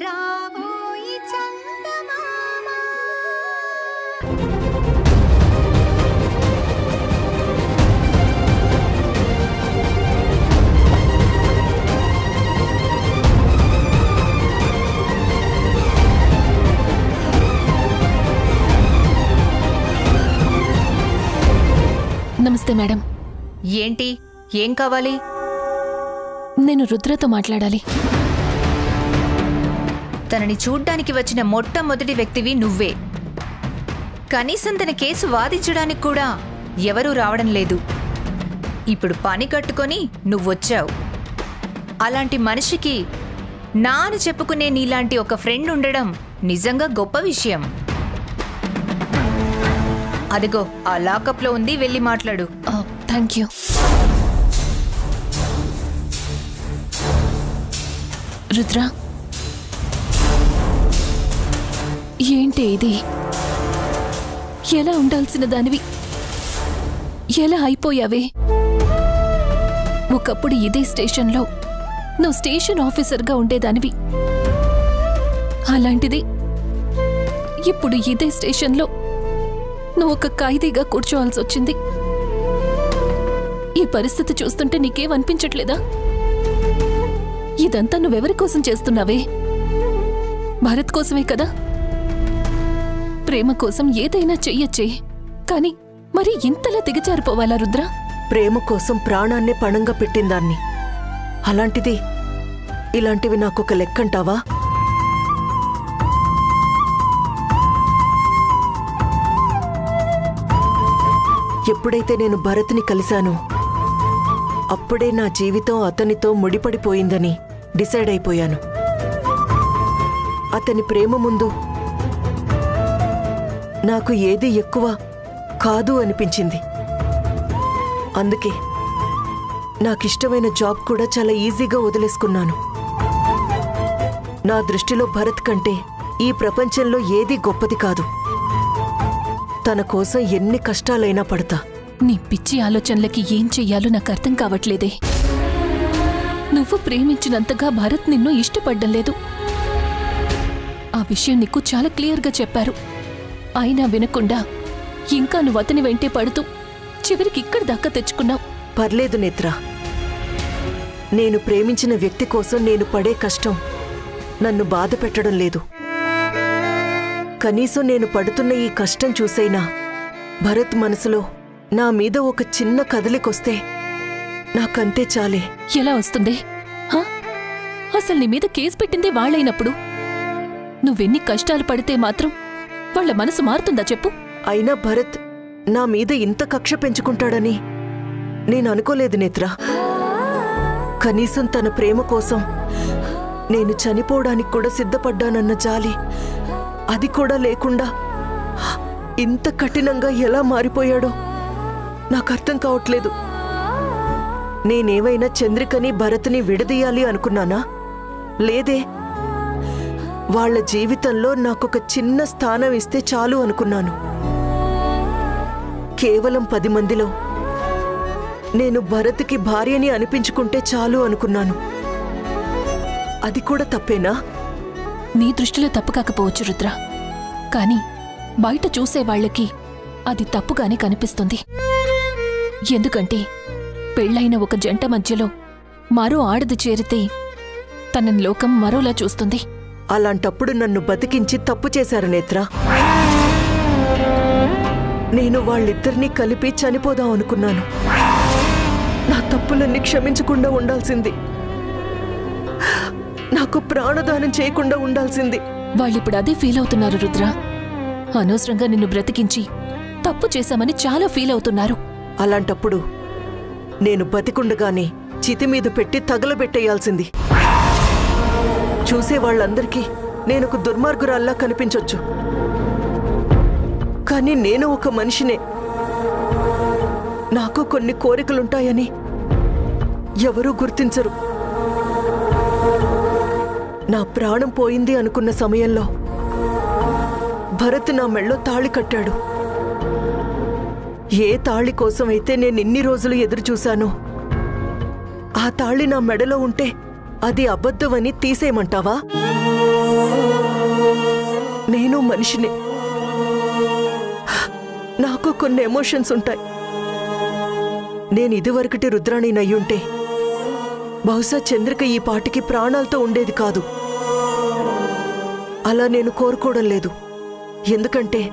రావోయి చందమామ. నమస్తే మేడం. ఏంటి, ఏం కావాలి? నేను రుద్రతో మాట్లాడాలి. తనని చూడ్డానికి వచ్చిన మొట్టమొదటి వ్యక్తివి నువ్వే. కనీసం తన కేసు వాదించడానికి కూడా ఎవరూ రావడం లేదు. ఇప్పుడు పని కట్టుకొని నువ్వొచ్చావు. అలాంటి మనిషికి నా అని చెప్పుకునే నీలాంటి ఒక ఫ్రెండ్ ఉండడం నిజంగా గొప్ప విషయం. అదిగో ఆ లాకప్లో ఉంది, వెళ్ళి మాట్లాడు. Thank you. రుద్ర, ఏంటి ఇది? ఎలా ఉండాల్సిన దానివి ఎలా అయిపోయావే? ఒకప్పుడు ఇదే స్టేషన్లో నువ్వు స్టేషన్ ఆఫీసర్గా ఉండేదానివి. అలాంటిది ఇప్పుడు ఇదే స్టేషన్లో నువ్వు ఒక ఖైదీగా కూర్చోవాల్సి వచ్చింది. ఈ పరిస్థితి చూస్తుంటే నీకేమనిపించట్లేదా? ఇదంతా నువ్వెవరి కోసం చేస్తున్నావే? భారత్ కోసమే కదా? ప్రేమ కోసం ఏదైనా చెయ్యొచ్చే, కానీ మరి ఇంతలా దిగజారిపోవాలా రుద్ర? ప్రేమ కోసం ప్రాణాన్నే పణంగా పెట్టిందాన్ని. అలాంటిది ఇలాంటివి నాకొక లెక్కంటావా? ఎప్పుడైతే నేను భరత్ని కలిశానో అప్పుడే నా జీవితం అతనితో ముడిపడిపోయిందని డిసైడ్ అయిపోయాను. అతని ప్రేమ ముందు నాకు ఏది ఎక్కువ కాదు అనిపించింది. అందుకే నాకిష్టమైన జాబ్ కూడా చాలా ఈజీగా వదిలేసుకున్నాను. నా దృష్టిలో భరత్ కంటే ఈ ప్రపంచంలో ఏదీ గొప్పది కాదు. తన కోసం ఎన్ని కష్టాలైనా పడతా. నీ పిచ్చి ఆలోచనలకి ఏం చెయ్యాలో నాకు అర్థం కావట్లేదే. నువ్వు ప్రేమించినంతగా భరత్ నిన్ను ఇష్టపడ్డం లేదు. ఆ విషయం నీకు చాలా క్లియర్గా చెప్పారు. అయినా వినకుండా ఇంకా నువ్వు అతని వెంటే పడుతూ చివరికి ఇక్కడి దాకా తెచ్చుకున్నావు. పర్లేదు నేత్ర, నేను ప్రేమించిన వ్యక్తి కోసం నేను పడే కష్టం నన్ను బాధ పెట్టడం లేదు. కనీసం నేను పడుతున్న ఈ కష్టం చూసైనా భరత్ మనసులో నా మీద ఒక చిన్న కదలికొస్తే నాకంతే చాలే. ఎలా వస్తుంది? అసలు నీ మీద కేసు పెట్టిందే వాళ్ళైనప్పుడు నువ్వెన్ని కష్టాలు పడితే మాత్రం వాళ్ళ మనసు మారుతుందా చెప్పు? అయినా భరత్ నా మీద ఇంత కక్ష పెంచుకుంటాడని నేను అనుకోలేదు నేత్ర. కనీసం తన ప్రేమ కోసం నేను చనిపోవడానికి కూడా సిద్ధపడ్డానన్న జాలి అది కూడా లేకుండా ఇంత కఠినంగా ఎలా మారిపోయాడో నాకు అర్థం కావట్లేదు. నేనేమైనా చంద్రికని భరత్ని విడదీయాలి అనుకున్నానా? లేదే. వాళ్ళ జీవితంలో నాకొక చిన్న స్థానం ఇస్తే చాలు అనుకున్నాను. కేవలం 10 మందిలో నేను భరత్కి భార్యని అనిపించుకుంటే చాలు అనుకున్నాను. అది కూడా తప్పేనా? నీ దృష్టిలో తప్పు కాకపోవచ్చు రుద్ర, కానీ బయట చూసేవాళ్లకి అది తప్పుగానే కనిపిస్తుంది. ఎందుకంటే పెళ్లైన ఒక జంట మధ్యలో మరో ఆడది చేరితే తన లోకం మరోలా చూస్తుంది. అలాంటప్పుడు నన్ను బతికించి తప్పు చేశారు నేత్ర. నేను వాళ్ళిద్దరినీ కలిపి చనిపోదాం అనుకున్నాను. నా తప్పులన్నీ క్షమించకుండా ఉండాల్సింది. నాకు ప్రాణదానం చేయకుండా ఉండాల్సింది. వాళ్ళిప్పుడు అదే ఫీల్ అవుతున్నారు రుద్ర. అనవసరంగా నిన్ను బ్రతికించి తప్పు చేశామని చాలా ఫీల్ అవుతున్నారు. అలాంటప్పుడు నేను బతికుండగానే చితిమీద పెట్టి తగలబెట్టేయాల్సింది. చూసేవాళ్ళందరికీ నేనొక దుర్మార్గురాల్లా కనిపించొచ్చు, కానీ నేను ఒక మనిషినే. నాకు కొన్ని కోరికలుంటాయని ఎవరూ గుర్తించరు. నా ప్రాణం పోయింది అనుకున్న సమయంలో భరత్ నా మెళ్ళో తాళి కట్టాడు. ఏ తాళి కోసమైతే నేను ఇన్ని రోజులు ఎదురుచూశానో ఆ తాళి నా మెడలో ఉంటే అది అబద్ధమని తీసేయమంటావా? నేను మనిషిని. నాకు కొన్ని ఎమోషన్స్ ఉంటాయి. నేను ఇదివరకటి రుద్రాణినయ్యుంటే బహుశా చంద్రిక ఈ పాటికి ప్రాణాలతో ఉండేది కాదు. అలా నేను కోరుకోవడం లేదు. ఎందుకంటే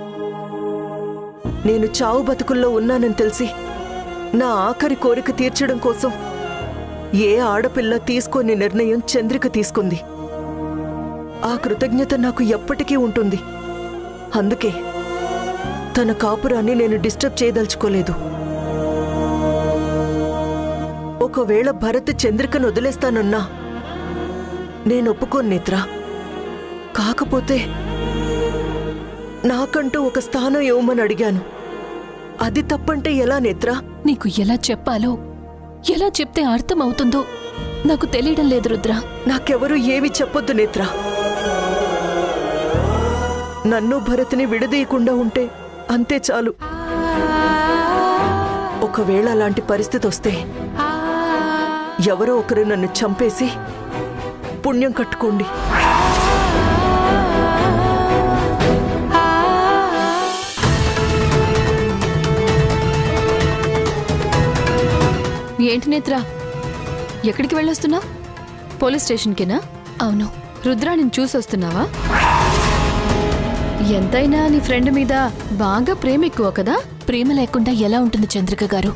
నేను చావు బతుకుల్లో ఉన్నానని తెలిసి నా ఆఖరి కోరిక తీర్చడం కోసం ఏ ఆడపిల్ల తీసుకోని నిర్ణయం చంద్రిక తీసుకుంది. ఆ కృతజ్ఞత నాకు ఎప్పటికీ ఉంటుంది. అందుకే తన కాపురాన్ని నేను డిస్టర్బ్ చేయదలుచుకోలేదు. ఒకవేళ భరత్ చంద్రికను వదిలేస్తానన్నా నేను ఒప్పుకోను నేత్ర. కాకపోతే నాకంటూ ఒక స్థానం ఇవ్వమని అడిగాను. అది తప్పంటే ఎలా నేత్ర? నీకు ఎలా చెప్పాలో, ఎలా చెప్తే అర్థమవుతుందో నాకు తెలియడం లేదు రుద్ర. నాకెవరూ ఏవి చెప్పొద్దు నేత్ర. నన్ను భరత్ని విడదీయకుండా ఉంటే అంతే చాలు. ఒకవేళ అలాంటి పరిస్థితి వస్తే ఎవరో ఒకరు నన్ను చంపేసి పుణ్యం కట్టుకోండి. ఏంటి నేత్ర, ఎక్కడికి వెళ్ళొస్తున్నావు? పోలీస్ స్టేషన్కేనా? అవును. రుద్రాణిని చూసొస్తున్నావా? ఎంతైనా నీ ఫ్రెండ్ మీద బాగా ప్రేమ ఎక్కువ కదా? ప్రేమ లేకుండా ఎలా ఉంటుంది చంద్రిక గారు?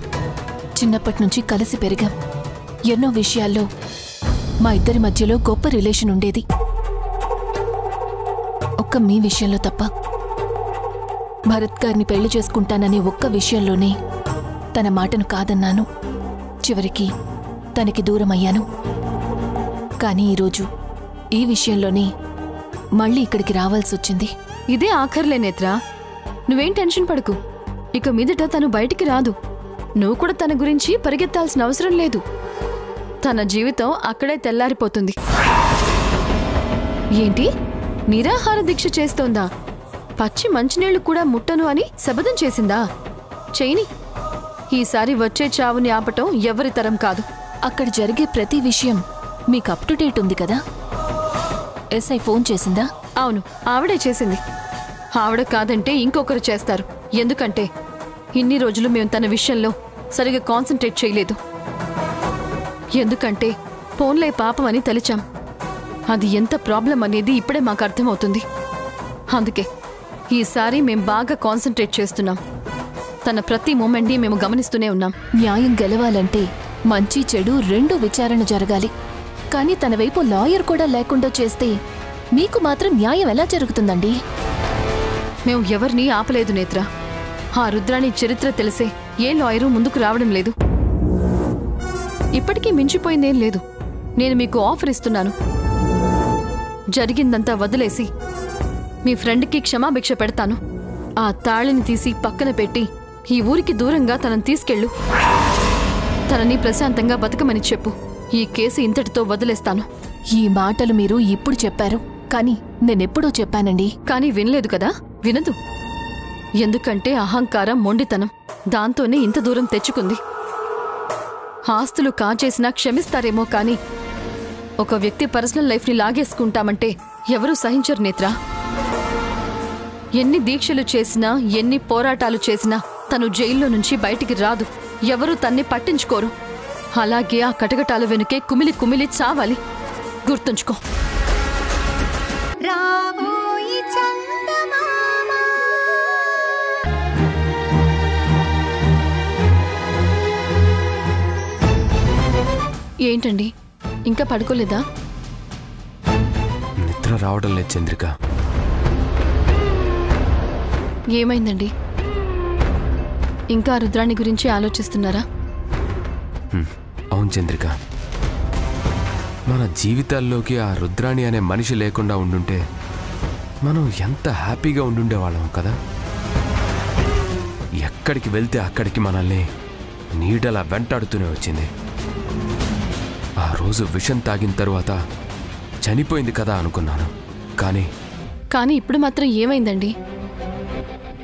చిన్నప్పటి నుంచి కలిసి పెరిగాం. ఎన్నో విషయాల్లో మా ఇద్దరి మధ్యలో గొప్ప రిలేషన్ ఉండేది. ఒక్క మీ విషయంలో తప్ప. భరత్ గారిని పెళ్లి చేసుకుంటాననే ఒక్క విషయంలోనే తన మాటను కాదన్నాను. చివరికి తనకి దూరం అయ్యాను. కానీ ఈరోజు ఈ విషయంలోనే మళ్ళీ ఇక్కడికి రావాల్సి వచ్చింది. ఇదే ఆఖర్లే నేత్ర, నువ్వేం టెన్షన్ పడకు. ఇక మీదట తను బయటికి రాదు. నువ్వు కూడా తన గురించి పరిగెత్తాల్సిన అవసరం లేదు. తన జీవితం అక్కడే తెల్లారిపోతుంది. ఏంటి, నిరాహార దీక్ష చేస్తోందా? పచ్చి మంచినీళ్లు కూడా ముట్టను అని శపథం చేసిందా? చేయని. ఈసారి వచ్చే చావుని ఆపటం ఎవరి తరం కాదు. అక్కడ జరిగే ప్రతి విషయం మీకు అప్ టు డేట్ ఉంది కదా? ఎస్ఐ ఫోన్ చేసిందా? అవును, ఆవిడే చేసింది. ఆవిడ కాదంటే ఇంకొకరు చేస్తారు. ఎందుకంటే ఇన్ని రోజులు మేము తన విషయంలో సరిగా కాన్సంట్రేట్ చేయలేదు. ఎందుకంటే ఫోన్లే పాపం అని తలిచాం. అది ఎంత ప్రాబ్లం అనేది ఇప్పుడే మాకు అర్థమవుతుంది. అందుకే ఈసారి మేం బాగా కాన్సంట్రేట్ చేస్తున్నాం. తన ప్రతి మూమెంట్ని మేము గమనిస్తూనే ఉన్నాం. న్యాయం గెలవాలంటే మంచి చెడు రెండూ విచారణ జరగాలి. కానీ తన వైపు లాయర్ కూడా లేకుండా చేస్తే మీకు మాత్రం న్యాయం ఎలా జరుగుతుందండి? మేము ఎవరినీ ఆపలేదు నేత్ర. ఆ రుద్రాణి చరిత్ర తెలిసే ఏ లాయరు ముందుకు రావడం లేదు. ఇప్పటికీ మించిపోయిందేం లేదు. నేను మీకు ఆఫర్ ఇస్తున్నాను. జరిగిందంతా వదిలేసి మీ ఫ్రెండ్కి క్షమాభిక్ష పెడతాను. ఆ తాళిని తీసి పక్కన పెట్టి ఈ ఊరికి దూరంగా తనని తీసుకెళ్ళు. తనని ప్రశాంతంగా బతకమని చెప్పు. ఈ కేసు ఇంతటితో వదిలేస్తాను. ఈ మాటలు మీరు ఇప్పుడు చెప్పారు, కానీ నేనెప్పుడో చెప్పానండి. కానీ వినలేదు కదా? వినదు. ఎందుకంటే అహంకారం, మొండితనం దాంతోనే ఇంత దూరం తెచ్చుకుంది. ఆస్తులు కాజేసినా క్షమిస్తారేమో కానీ ఒక వ్యక్తి పర్సనల్ లైఫ్ని లాగేసుకుంటామంటే ఎవరూ సహించరు నేత్ర. ఎన్ని దీక్షలు చేసినా, ఎన్ని పోరాటాలు చేసినా తను జైల్లో నుంచి బయటికి రాదు. ఎవరూ తన్ని పట్టించుకోరు. అలాగే ఆ కటకటాల వెనుకే కుమిలి కుమిలి చావాలి. గుర్తుంచుకో. రావోయి చందమామ ఏంటండి, ఇంకా పడుకోలేదా? నిద్ర రావడం లేదు చంద్రిక. ఏమైందండి? ఇంకా రుద్రాణి గురించి ఆలోచిస్తున్నారా? అవును చంద్రిక, మన జీవితాల్లోకి ఆ రుద్రాణి అనే మనిషి లేకుండా ఉండుంటే మనం ఎంత హ్యాపీగా ఉండుండేవాళ్ళం కదా. ఎక్కడికి వెళ్తే అక్కడికి మనల్ని నీడలా వెంటాడుతూనే వచ్చింది. ఆ రోజు విషం తాగిన తరువాత చనిపోయింది కదా అనుకున్నాను. కానీ ఇప్పుడు మాత్రం ఏమైందండి?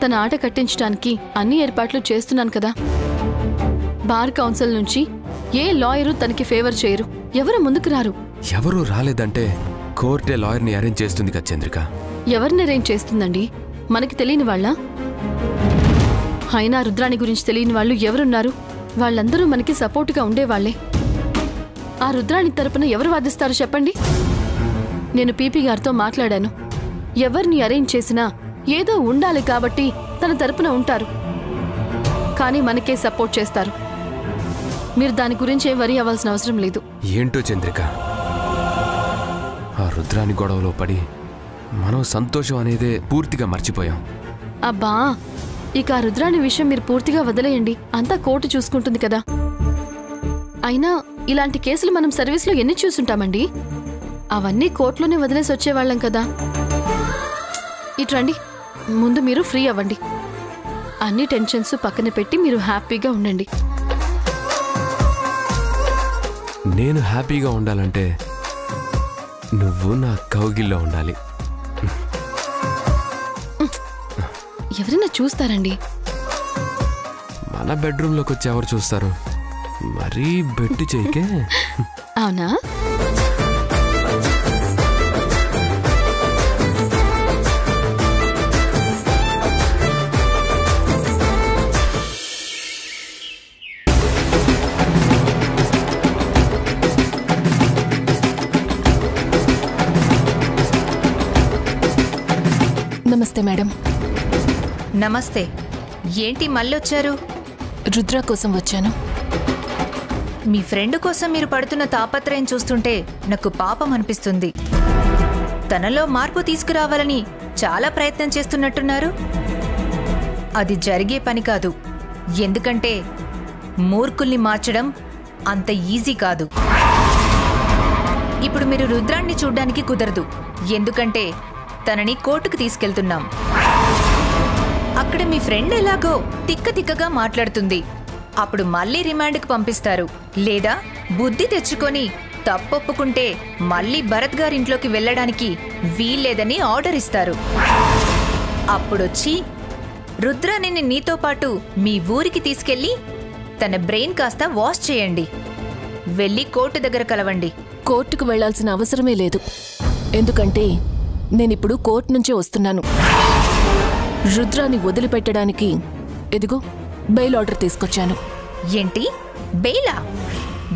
తన ఆట కట్టించడానికి అన్ని ఏర్పాట్లు చేస్తున్నాను కదా. బార్ కౌన్సిల్ నుంచి ఏ లాయరు తనకి ఫేవర్ చేయరు. ఎవరు ముందుకు రారు. ఎవరూ రాలేదంటే కోర్టే లాయర్ని అరేంజ్ చేస్తుంది కదా చంద్రిక. ఎవరిని అరేంజ్ చేస్తుందండి? మనకి తెలియని వాళ్ళ? అయినా రుద్రాణి గురించి తెలియని వాళ్ళు ఎవరున్నారు? వాళ్ళందరూ మనకి సపోర్టుగా ఉండేవాళ్లే. ఆ రుద్రాణి తరపున ఎవరు వాదిస్తారు చెప్పండి? నేను పీపీ గారితో మాట్లాడాను. ఎవరిని అరేంజ్ చేసినా ఏదో ఉండాలి కాబట్టి తన తరపున ఉంటారు, కానీ మనకే సపోర్ట్ చేస్తారు. మీరు దాని గురించి వరి అవ్వాల్సిన అవసరం లేదు. ఏంటో చంద్రిక, ఆ రుద్రాణి గొడవలో పడి మనం సంతోషం అనేదే పూర్తిగా మర్చిపోయాం. అబ్బా, ఇక ఆ రుద్రాణి విషయం మీరు పూర్తిగా వదిలేయండి. అంతా కోర్టు చూసుకుంటుంది కదా. అయినా ఇలాంటి కేసులు మనం సర్వీస్లో ఎన్ని చూసుంటామండి? అవన్నీ కోర్టులోనే వదిలేసి వచ్చేవాళ్ళం కదా. ఇట్రండి, ముందు మీరు ఫ్రీ అవ్వండి. అన్ని టెన్షన్స్ పక్కన పెట్టి మీరు హ్యాపీగా ఉండండి. నేను హ్యాపీగా ఉండాలంటే నువ్వు నా కౌగిల్లో ఉండాలి. ఎవరైనా చూస్తారండి? మన బెడ్రూమ్లోకి వచ్చి ఎవరు చూస్తారు? మరీ బెట్టు చేయకే. అవునా? నమస్తే మేడం. నమస్తే. ఏంటి మళ్ళొచ్చారు? రుద్ర కోసం వచ్చాను. మీ ఫ్రెండ్ కోసం మీరు పడుతున్న తాపత్రయం చూస్తుంటే నాకు పాపం అనిపిస్తుంది. తనలో మార్పు తీసుకురావాలని చాలా ప్రయత్నం చేస్తున్నట్టున్నారు. అది జరిగే పని కాదు. ఎందుకంటే మూర్ఖుల్ని మార్చడం అంత ఈజీ కాదు. ఇప్పుడు మీరు రుద్రాన్ని చూడ్డానికి కుదరదు. ఎందుకంటే తనని కోర్టుకు తీసుకెళ్తున్నాం. అక్కడ మీ ఫ్రెండ్ ఎలాగో తిక్కగా మాట్లాడుతుంది. అప్పుడు మళ్ళీ రిమాండ్కి పంపిస్తారు. లేదా బుద్ధి తెచ్చుకొని తప్పొప్పుకుంటే మళ్ళీ భరత్ గారింట్లోకి వెళ్ళడానికి వీల్లేదని ఆర్డర్ ఇస్తారు. అప్పుడొచ్చి రుద్రాని నీతో పాటు మీ ఊరికి తీసుకెళ్లి తన బ్రెయిన్ కాస్త వాష్ చేయండి. వెళ్ళి కోర్టు దగ్గర కలవండి. కోర్టుకు వెళ్లాల్సిన అవసరమే లేదు. ఎందుకంటే నేనిప్పుడు కోర్టు నుంచే వస్తున్నాను. రుద్రాని వదిలిపెట్టడానికి ఎదిగో బెయిల్ ఆర్డర్ తీసుకొచ్చాను. ఏంటి? బెయిలా?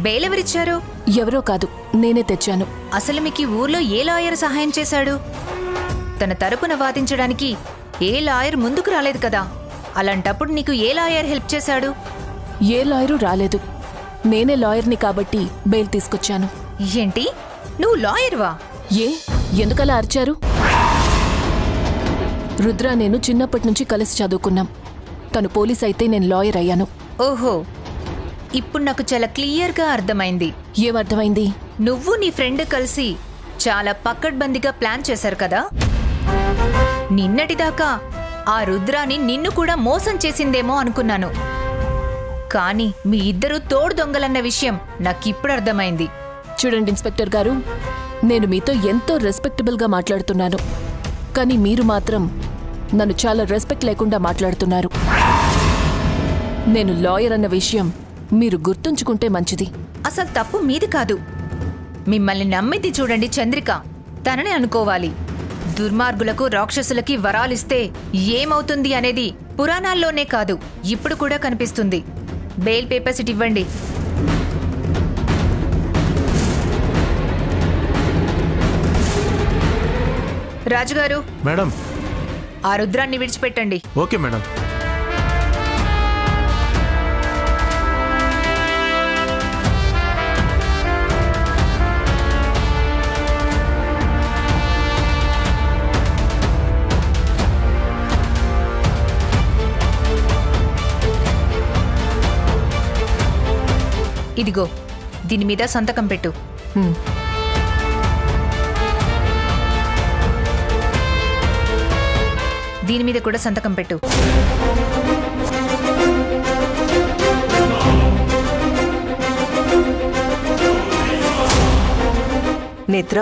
బెయిల్ ఎవరిచ్చారు? ఎవరో కాదు, నేనే తెచ్చాను. అసలు మీకు ఈ ఊర్లో ఏ లాయర్ సహాయం చేశాడు? తన తరపున వాదించడానికి ఏ లాయర్ ముందుకు రాలేదు కదా. అలాంటప్పుడు నీకు ఏ లాయర్ హెల్ప్ చేశాడు? ఏ లాయరు రాలేదు. నేనే లాయర్ని కాబట్టి బెయిల్ తీసుకొచ్చాను. ఏంటి? నువ్వు లాయర్వా? ఏ, ఎందుకలా అరిచారు? రుద్ర నేను చిన్నప్పటి నుంచి కలిసి చదువుకున్నాం. తను పోలీస్ అయితే నేను లాయర్ అయ్యాను. ఓహో, ఇప్పుడు నాకు చాలా క్లియర్గా అర్థమైంది. ఏమర్థమైంది? నువ్వు నీ ఫ్రెండ్ కలిసి చాలా పక్కడ్బందీగా ప్లాన్ చేశారు కదా. నిన్నటిదాకా ఆ రుద్రాని నిన్ను కూడా మోసం చేసిందేమో అనుకున్నాను. కానీ మీ ఇద్దరు తోడు దొంగలన్న విషయం నాకిప్పుడు అర్థమైంది. చూడండి ఇన్స్పెక్టర్ గారు, నేను మీతో ఎంతో రెస్పెక్టబుల్గా మాట్లాడుతున్నాను. కానీ మీరు మాత్రం నన్ను చాలా రెస్పెక్ట్ లేకుండా మాట్లాడుతున్నారు. నేను లాయర్ అన్న విషయం మీరు గుర్తుంచుకుంటే మంచిది. అసలు తప్పు మీది కాదు. మిమ్మల్ని నమ్మింది చూడండి చంద్రిక, తననే అనుకోవాలి. దుర్మార్గులకు రాక్షసులకి వరాలిస్తే ఏమవుతుంది అనేది పురాణాల్లోనే కాదు, ఇప్పుడు కూడా కనిపిస్తుంది. బెయిల్ పేపర్స్ ఇటు ఇవ్వండి. రాజుగారు, మేడం, ఆ రుద్రాన్ని విడిచిపెట్టండి. Okay madam. ఇదిగో, దీని మీద సంతకం పెట్టు. దీని మీద కూడా సంతకం పెట్టు. నేత్ర,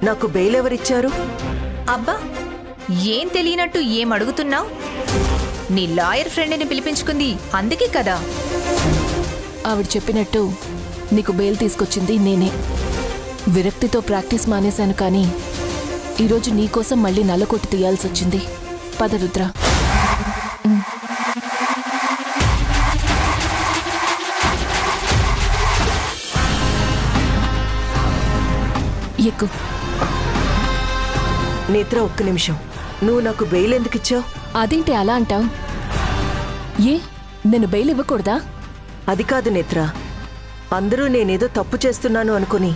నాకు బెయిల్ ఎవరిచ్చారు? అబ్బా, ఏం తెలియనట్టు ఏం అడుగుతున్నావు? నీ లాయర్ ఫ్రెండ్ని పిలిపించుకుంది అందుకే కదా. ఆవిడ చెప్పినట్టు నీకు బెయిల్ తీసుకొచ్చింది నేనే. విరక్తితో ప్రాక్టీస్ మానేశాను, కానీ ఈరోజు నీకోసం మళ్ళీ నల్లకొట్టి తీయాల్సొచ్చింది. పద రుద్ర. ఎక్కు. నేత్ర, ఒక్క నిమిషం. నువ్వు నాకు బెయిల్ ఎందుకు ఇచ్చావు? అదేంటి అలా అంటావు? నేను బెయిల్ ఇవ్వకూడదా? అది కాదు నేత్ర, అందరూ నేనేదో తప్పు చేస్తున్నాను అనుకుని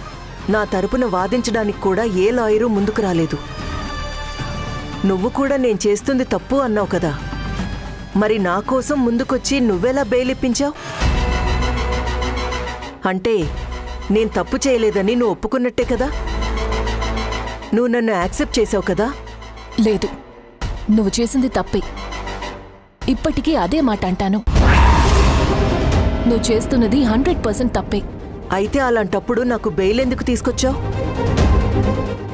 నా తరపున వాదించడానికి కూడా ఏ లాయరు ముందుకు రాలేదు. నువ్వు కూడా నేను చేస్తుంది తప్పు అన్నావు కదా, మరి నా కోసం ముందుకొచ్చి నువ్వెలా బెయిల్ ఇప్పించావు? అంటే నేను తప్పు చేయలేదని నువ్వు ఒప్పుకున్నట్టే కదా? నువ్వు నన్ను యాక్సెప్ట్ చేసావు కదా? లేదు, నువ్వు చేసింది తప్పే. ఇప్పటికీ అదే మాట అంటాను. నువ్వు చేస్తున్నది 100% తప్పే. అయితే అలాంటప్పుడు నాకు బెయిల్ ఎందుకు తీసుకొచ్చావు?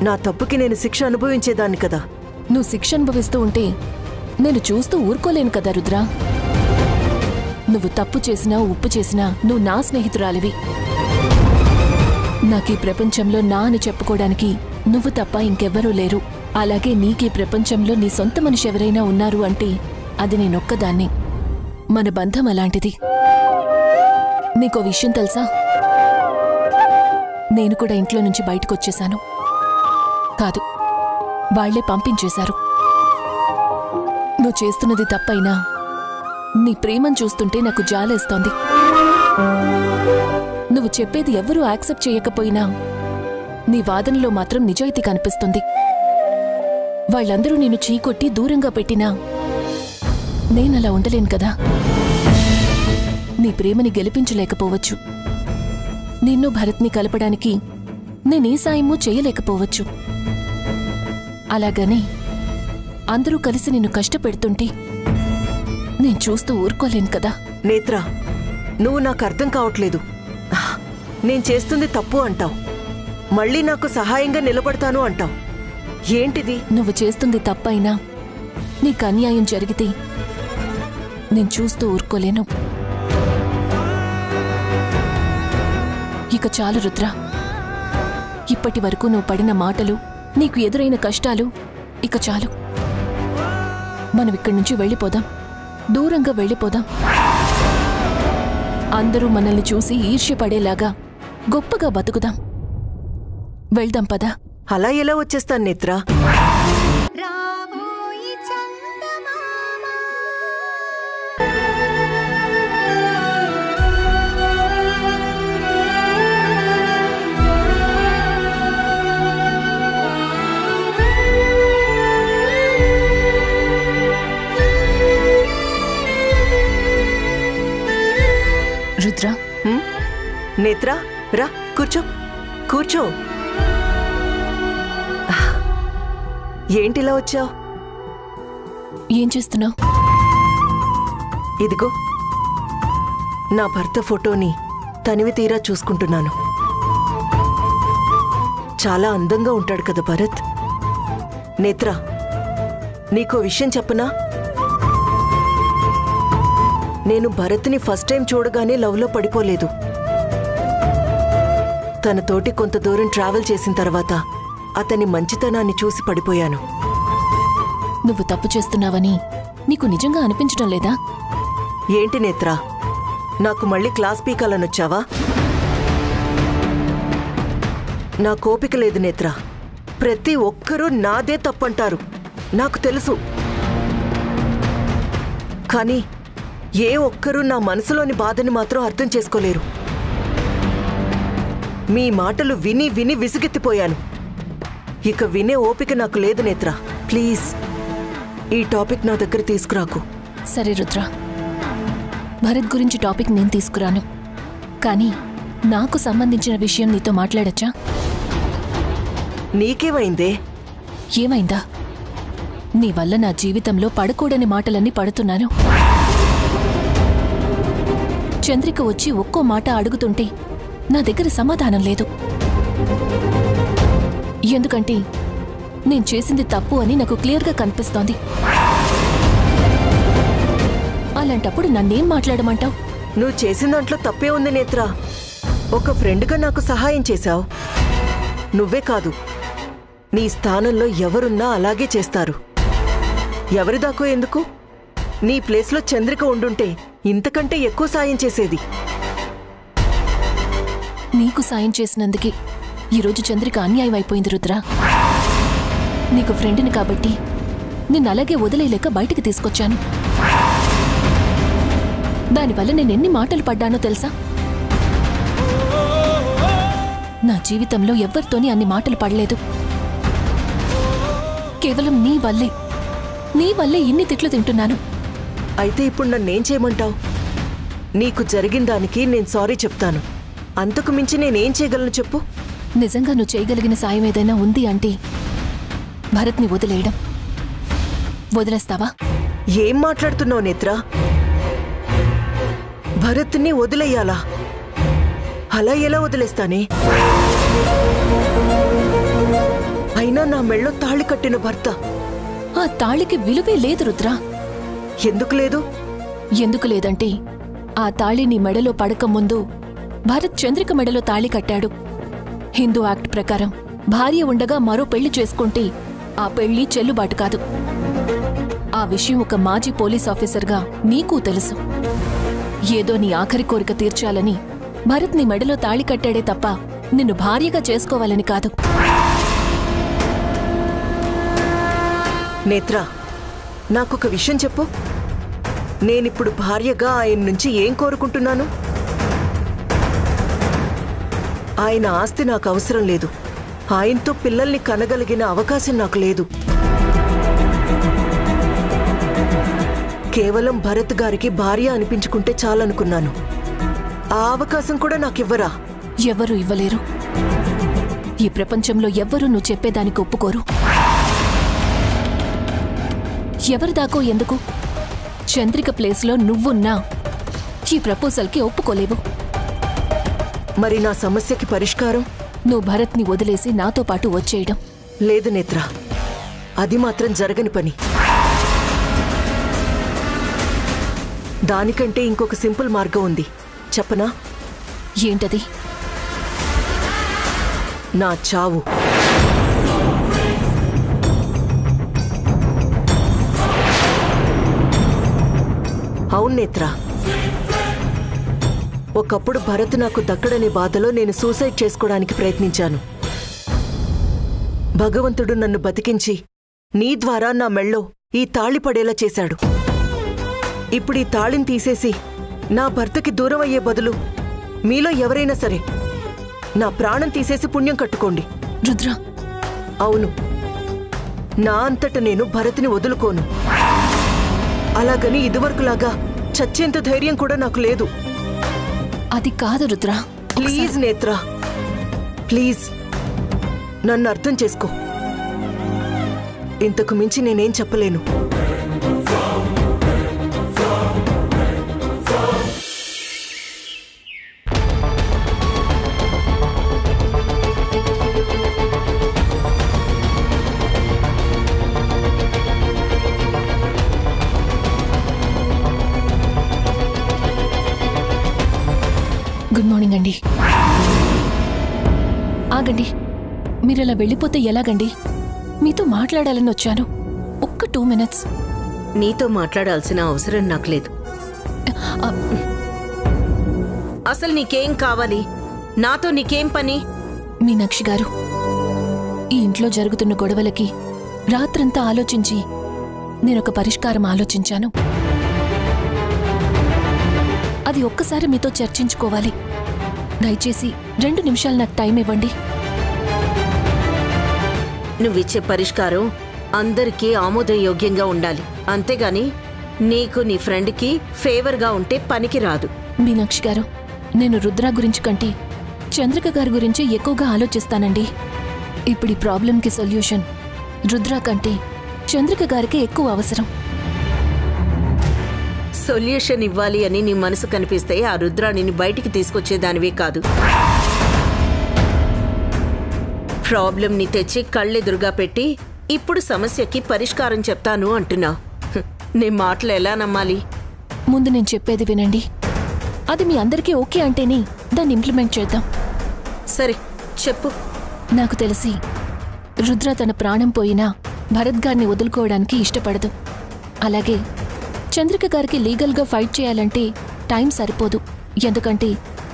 నా తప్పుకి నేను శిక్ష అనుభవించేదాన్ని కదా. నువ్వు శిక్ష అనుభవిస్తూ ఉంటే నేను చూస్తూ ఊరుకోలేను కదా రుద్ర. నువ్వు తప్పు చేసినా ఉప్పు చేసినా నువ్వు నా స్నేహితురాలివి. నాకీ ప్రపంచంలో నా అని చెప్పుకోవడానికి నువ్వు తప్ప ఇంకెవ్వరూ లేరు. అలాగే నీకీ ప్రపంచంలో నీ సొంత మనిషి ఎవరైనా ఉన్నారు అంటే అది నేనొక్కదాన్నే. మన బంధం అలాంటిది. నీకో విషయం తెలుసా? నేను కూడా ఇంట్లో నుంచి బయటకొచ్చేశాను. కాదు, వాళ్లే పంపించేశారు. నువ్వు చేస్తున్నది తప్పైనా నీ ప్రేమను చూస్తుంటే నాకు జాలేస్తోంది. నువ్వు చెప్పేది ఎవ్వరూ యాక్సెప్ట్ చేయకపోయినా నీ వాదనలో మాత్రం నిజాయితీ కనిపిస్తుంది. వాళ్ళందరూ నిన్ను చీకొట్టి దూరంగా పెట్టినా నేనలా ఉండలేను కదా. నీ ప్రేమని గెలిపించలేకపోవచ్చు. నిన్ను భరత్ని కలపడానికి నేనే సాయమూ చేయలేకపోవచ్చు. అలాగని అందరూ కలిసి నిన్ను కష్టపెడుతుంటే నేను చూస్తూ ఊరుకోలేను కదా. నేత్ర, నువ్వు నాకు అర్థం కావట్లేదు. నేను చేస్తుంది తప్పు అంటావు, మళ్ళీ నాకు సహాయంగా నిలబడతాను అంటావు. ఏంటిది? నువ్వు చేస్తుంది తప్పైనా నీకు అన్యాయం జరిగితే నేను చూస్తూ ఊరుకోలేను. ఇక చాలు రుద్ర. ఇప్పటి వరకు నువ్వు పడిన మాటలు, నీకు ఎదురైన కష్టాలు ఇక చాలు. మనం ఇక్కడి నుంచి వెళ్ళిపోదాం, దూరంగా వెళ్ళిపోదాం. అందరూ మనల్ని చూసి ఈర్ష్యపడేలాగా గొప్పగా బతుకుదాం. వెళ్దాం పదా. అలా ఎలా వచ్చేస్తాను నేత్ర? రాబోయి చందమామ రుద్ర. నేత్ర, రా కూర్చో, కూర్చో. ఏంటిలా వచ్చావు? ఏం చేస్తున్నావు? ఇదిగో నా భర్త ఫోటోని తనివి తీరా చూసుకుంటున్నాను. చాలా అందంగా ఉంటాడు కదా భరత్. నేత్ర, నీకో విషయం చెప్పనా? నేను భరత్ని ఫస్ట్ టైం చూడగానే లవ్లో పడిపోలేదు. తనతోటి కొంత దూరం ట్రావెల్ చేసిన తర్వాత అతని మంచితనాన్ని చూసి పడిపోయాను. నువ్వు తప్పు చేస్తున్నావని నీకు నిజంగా అనిపించడం లేదా? ఏంటి నేత్ర, నాకు మళ్ళీ క్లాస్ పీకాలనొచ్చావా? నా కోపిక లేదు నేత్ర. ప్రతి ఒక్కరూ నాదే తప్పంటారు, నాకు తెలుసు. కానీ ఏ ఒక్కరూ నా మనసులోని బాధని మాత్రం అర్థం చేసుకోలేరు. మీ మాటలు విని విని విసుగెత్తిపోయాను. ఇక వినే ఓపిక నాకు లేదు నేత్ర. ప్లీజ్ ఈ టాపిక్ నా దగ్గర తీసుకురాకు. సరే రుద్ర, భరత్ గురించి టాపిక్ నేను తీసుకురాను. కానీ నాకు సంబంధించిన విషయం నీతో మాట్లాడచ్చా? నీకేమైందే? ఏమైందా? నీ వల్ల నా జీవితంలో పడకూడని మాటలన్నీ పడుతున్నాను. చంద్రిక వచ్చి ఒక్కో మాట అడుగుతుంటే నా దగ్గర సమాధానం లేదు. ఎందుకంటే నేను చేసింది తప్పు అని నాకు క్లియర్గా కనిపిస్తోంది. అలాంటప్పుడు నన్నేం మాట్లాడమంటావు? నువ్వు చేసిన దాంట్లో తప్పే ఉంది నేత్ర. ఒక ఫ్రెండ్గా నాకు సహాయం చేశావు. నువ్వే కాదు, నీ స్థానంలో ఎవరున్నా అలాగే చేస్తారు. ఎవరిదాకో ఎందుకు? నీ ప్లేస్లో చంద్రిక ఉండుంటే ఇంతకంటే ఎక్కువ సాయం చేసేది. నీకు సాయం చేసినందుకే ఈరోజు చంద్రిక అన్యాయం అయిపోయింది రుద్ర. నీకు ఫ్రెండ్ని కాబట్టి నిన్ను అలాగే వదిలేయలేక బయటికి తీసుకొచ్చాను. దానివల్ల నేనెన్ని మాటలు పడ్డానో తెలుసా? నా జీవితంలో ఎవ్వరితోని అన్ని మాటలు పడలేదు. కేవలం నీ వల్లే ఇన్ని తిట్లు తింటున్నాను. అయితే ఇప్పుడు నన్నేం చేయమంటావు? నీకు జరిగిన దానికి నేను సారీ చెప్తాను. అంతకు మించి నేనేం చేయగలను చెప్పు? నిజంగా నువ్వు చేయగలిగిన సాయం ఏదైనా ఉంది అంటే భరత్ని వదిలేయడం. వదిలేస్తావా? ఏం మాట్లాడుతున్నావు నేత్ర? భరత్ని వదిలేయాలా? అలా ఎలా వదిలేస్తానే? అయినా నా మెళ్ళో తాళి కట్టిన భర్త. ఆ తాళికి విలువే లేదు రుద్ర. ఎందుకు లేదు? ఎందుకు లేదంటే ఆ తాళి నీ మెడలో పడక ముందు భరత్ చంద్రిక మెడలో తాళి కట్టాడు. హిందూ యాక్ట్ ప్రకారం భార్య ఉండగా మరో పెళ్లి చేసుకుంటే ఆ పెళ్లి చెల్లుబాటు కాదు. ఆ విషయం ఒక మాజీ పోలీస్ ఆఫీసర్గా నీకూ తెలుసు. ఏదో నీ ఆఖరి కోరిక తీర్చాలని భరత్ నీ మెడలో తాళి కట్టాడే తప్ప నిన్ను భార్యగా చేసుకోవాలని కాదు. నేత్ర, నాకొక విషయం చెప్పు. నేనిప్పుడు భార్యగా ఆయన నుంచి ఏం కోరుకుంటున్నాను? ఆయన ఆస్తి నాకు అవసరం లేదు. ఆయనతో పిల్లల్ని కనగలిగిన అవకాశం నాకు లేదు. కేవలం భరత్ గారికి భార్య అనిపించుకుంటే చాలనుకున్నాను. ఆ అవకాశం కూడా నాకివ్వరా? ఎవరూ ఇవ్వలేరు. ఈ ప్రపంచంలో ఎవ్వరూ నువ్వు చెప్పేదానికి ఒప్పుకోరు. ఎవరిదాకో ఎందుకు? చంద్రిక ప్లేస్లో నువ్వున్నా ఈ ప్రపోజల్కి ఒప్పుకోలేవు. మరి నా సమస్యకి పరిష్కారం? నువ్వు భరత్ని వదిలేసి నాతో పాటు వచ్చేయడం. లేదు నేత్ర, అది మాత్రం జరగని పని. దానికంటే ఇంకొక సింపుల్ మార్గం ఉంది. చెప్పనా? ఏంటది? నా చావు. అవును నేత్ర, ఒకప్పుడు భరత్ నాకు దక్కడనే బాధలో నేను సూసైడ్ చేసుకోవడానికి ప్రయత్నించాను. భగవంతుడు నన్ను బతికించి నీ ద్వారా నా మెళ్ళో ఈ తాళి పడేలా చేశాడు. ఇప్పుడు ఈ తాళిని తీసేసి నా భర్తకి దూరం అయ్యే బదులు మీలో ఎవరైనా సరే నా ప్రాణం తీసేసి పుణ్యం కట్టుకోండి. రుద్ర, అవును, నా అంతట నేను భరత్ని వదులుకోను. అలాగని ఇదివరకులాగా చచ్చేంత ధైర్యం కూడా నాకు లేదు. అది కాదు రుద్ర. ప్లీజ్ నేత్ర, ప్లీజ్ నన్ను అర్థం చేసుకో. ఇంతకు మించి నేనేం చెప్పలేను. గుడ్ మార్నింగ్ అండి. ఆగండి, మీరలా వెళ్ళిపోతే ఎలాగండి? మీతో మాట్లాడాలని వచ్చాను. ఒక్క 2 minutes. నీతో మాట్లాడాల్సిన అవసరం నాకు లేదు. అసలు నీకేం కావాలి? నాతో నీకేం పని? మీనాక్షి గారు, ఈ ఇంట్లో జరుగుతున్న గొడవలకి రాత్రంతా ఆలోచించి నేనొక పరిష్కారం ఆలోచించాను. అది ఒక్కసారి మీతో చర్చించుకోవాలి. దయచేసి 2 నిమిషాలు నాకు టైం ఇవ్వండి. నువ్విచ్చే పరిష్కారం అందరికీ ఆమోదయోగ్యంగా ఉండాలి. అంతేగాని నీకు నీ ఫ్రెండ్కి ఫేవర్గా ఉంటే పనికి రాదు. మీనాక్షి గారు, నేను రుద్ర గురించి కంటే చంద్రిక గారి గురించి ఎక్కువగా ఆలోచిస్తానండి. ఇప్పుడు ఈ ప్రాబ్లంకి సొల్యూషన్ రుద్ర కంటే చంద్రిక గారికి ఎక్కువ అవసరం. సొల్యూషన్ ఇవ్వాలి అని నీ మనసు కనిపిస్తే ఆ రుద్రాణిని బయటికి తీసుకొచ్చేదానివే కాదు. ప్రాబ్లంని తెచ్చి కళ్ళెదురుగా పెట్టి ఇప్పుడు సమస్యకి పరిష్కారం చెప్తాను అంటున్నావు. నీ మాటలు ఎలా నమ్మాలి? ముందు నేను చెప్పేది వినండి. అది మీ అందరికీ ఓకే అంటేనే దాన్ని ఇంప్లిమెంట్ చేద్దాం. సరే చెప్పు. నాకు తెలిసి రుద్ర తన ప్రాణం పోయినా భరత్ గారిని వదులుకోవడానికి ఇష్టపడదు. అలాగే చంద్రిక గారికి లీగల్గా ఫైట్ చేయాలంటే టైం సరిపోదు. ఎందుకంటే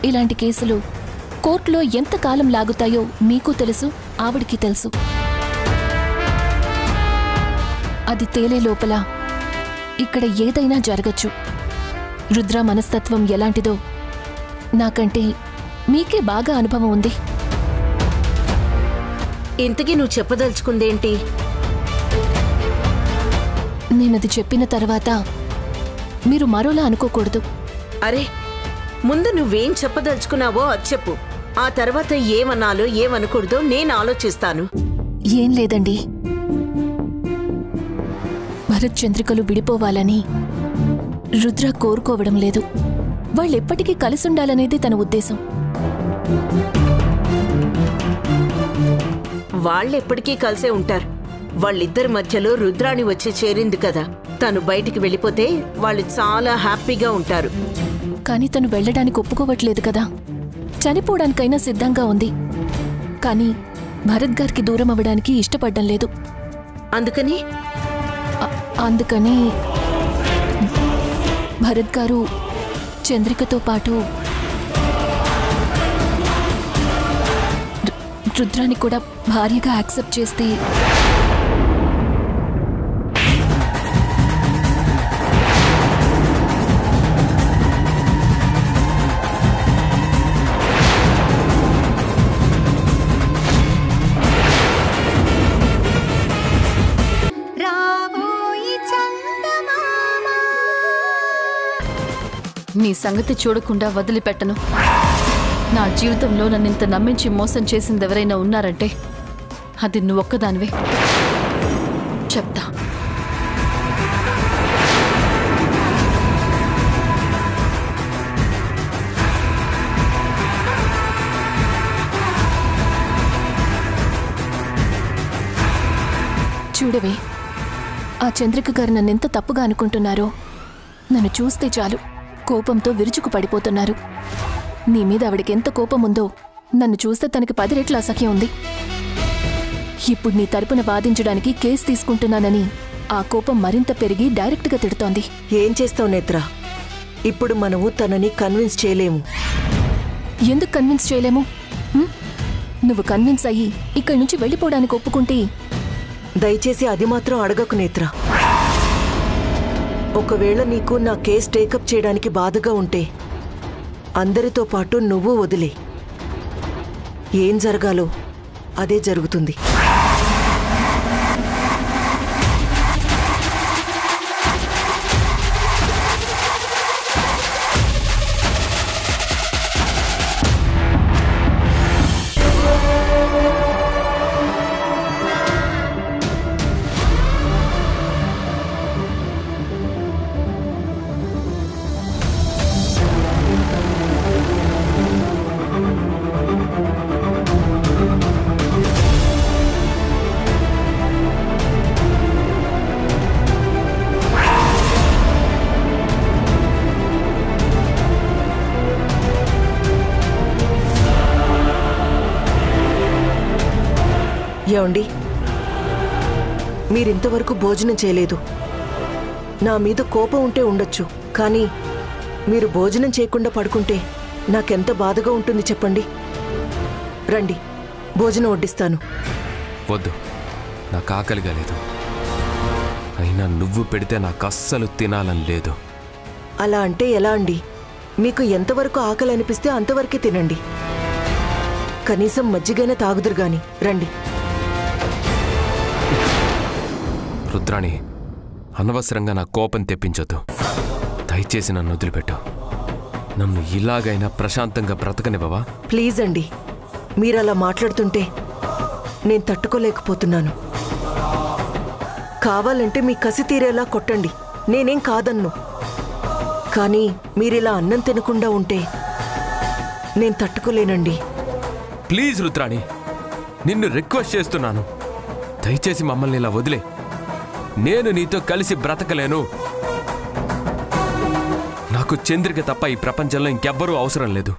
ఇలాంటి కేసులు కోర్టులో ఎంతకాలం లాగుతాయో మీకు తెలుసు, ఆవిడికి తెలుసు. అది తేలే లోపల ఇక్కడ ఏదైనా జరగచ్చు. రుద్ర మనస్తత్వం ఎలాంటిదో నాకంటే మీకే బాగా అనుభవం ఉంది. ఇంతకీ నువ్వు చెప్పదలుచుకుందేంటి? నేనది చెప్పిన తర్వాత మీరు మరోలా అనుకోకూడదు. అరే, ముందు నువ్వేం చెప్పదలుచుకున్నావో అది చెప్పు. ఆ తర్వాత ఏమన్నాలో ఏమనకూడదో నేను ఆలోచిస్తాను. ఏం లేదండి, భరత్ చంద్రికలు విడిపోవాలని రుద్ర కోరుకోవడం లేదు. వాళ్ళెప్పటికీ కలిసుండాలనేది తన ఉద్దేశం. వాళ్ళెప్పటికీ కలిసే ఉంటారు. వాళ్ళిద్దరి మధ్యలో రుద్రాణి వచ్చి చేరింది కదా. తను బయటికి వెళ్ళిపోతే వాళ్ళు చాలా హ్యాపీగా ఉంటారు. కానీ తను వెళ్ళడానికి ఒప్పుకోవట్లేదు కదా. చనిపోవడానికైనా సిద్ధంగా ఉంది. కానీ భరత్ గారికి దూరం అవ్వడానికి ఇష్టపడ్డం లేదు. అందుకని భరత్ గారు చంద్రికతో పాటు రుద్రాన్ని కూడా భార్యగా యాక్సెప్ట్ చేస్తే నీ సంగతి చూడకుండా వదిలిపెట్టను. నా జీవితంలో నన్నింత నమ్మించి మోసం చేసింది ఎవరైనా ఉన్నారంటే అది నువ్వొక్కదానివే. చెప్తా. చూడవే, ఆ చంద్రిక గారు నన్నెంత తప్పుగా అనుకుంటున్నారో. నన్ను చూస్తే చాలు కోపంతో విరుచుకు పడిపోతున్నారు. నీ మీద ఆవిడకెంత కోపం ఉందో నన్ను చూస్తే తనకి 10 రెట్ల అసహ్యం ఉంది. ఇప్పుడు నీ తరపున వాదించడానికి కేసు తీసుకుంటున్నానని ఆ కోపం మరింత పెరిగి డైరెక్ట్గా తిడుతోంది. ఏం చేస్తావు నేత్ర? ఇప్పుడు మనము తనని కన్విన్స్ చేయలేము. ఎందుకు కన్విన్స్ చేయలేము? నువ్వు కన్విన్స్ అయ్యి ఇక్కడి నుంచి వెళ్ళిపోవడానికి ఒప్పుకుంటే దయచేసి అది మాత్రం అడగకు నేత్ర. ఒకవేళ నీకు నా కేసు టేకప్ చేయడానికి బాధగా ఉంటే అందరితో పాటు నువ్వు వదిలే. ఏం జరగాలో అదే జరుగుతుంది. ఏమండి, మీరింతవరకు భోజనం చేయలేదు. నా మీద కోపం ఉంటే ఉండొచ్చు, కానీ మీరు భోజనం చేయకుండా పడుకుంటే నాకెంత బాధగా ఉంటుంది చెప్పండి. రండి, భోజనం వడ్డిస్తాను. వద్దు, నాకు ఆకలిగా లేదు. అయినా నువ్వు పెడితే నాకు అస్సలు తినాలని లేదు. అలా అంటే ఎలా అండి? మీకు ఎంతవరకు ఆకలి అనిపిస్తే అంతవరకే తినండి. కనీసం మజ్జిగైనా తాగుదురు గాని. రండి. రుద్రాణి, అనవసరంగా నా కోపం తెప్పించొద్దు. దయచేసి నన్ను వదిలిపెట్టు. నన్ను ఇలాగైనా ప్రశాంతంగా బ్రతకనివ్వవా? ప్లీజ్ అండి, మీరలా మాట్లాడుతుంటే నేను తట్టుకోలేకపోతున్నాను. కావాలంటే మీ కసి తీరేలా కొట్టండి, నేనేం కాదన్ను. కానీ మీరిలా అన్నం తినకుండా ఉంటే నేను తట్టుకోలేనండి. ప్లీజ్ రుద్రాణి, నిన్ను రిక్వెస్ట్ చేస్తున్నాను. దయచేసి మమ్మల్ని ఇలా వదిలే. నేను నీతో కలిసి బ్రతకలేను. నాకు చంద్రిక తప్ప ఈ ప్రపంచంలో ఇంకెవ్వరూ అవసరం లేదు.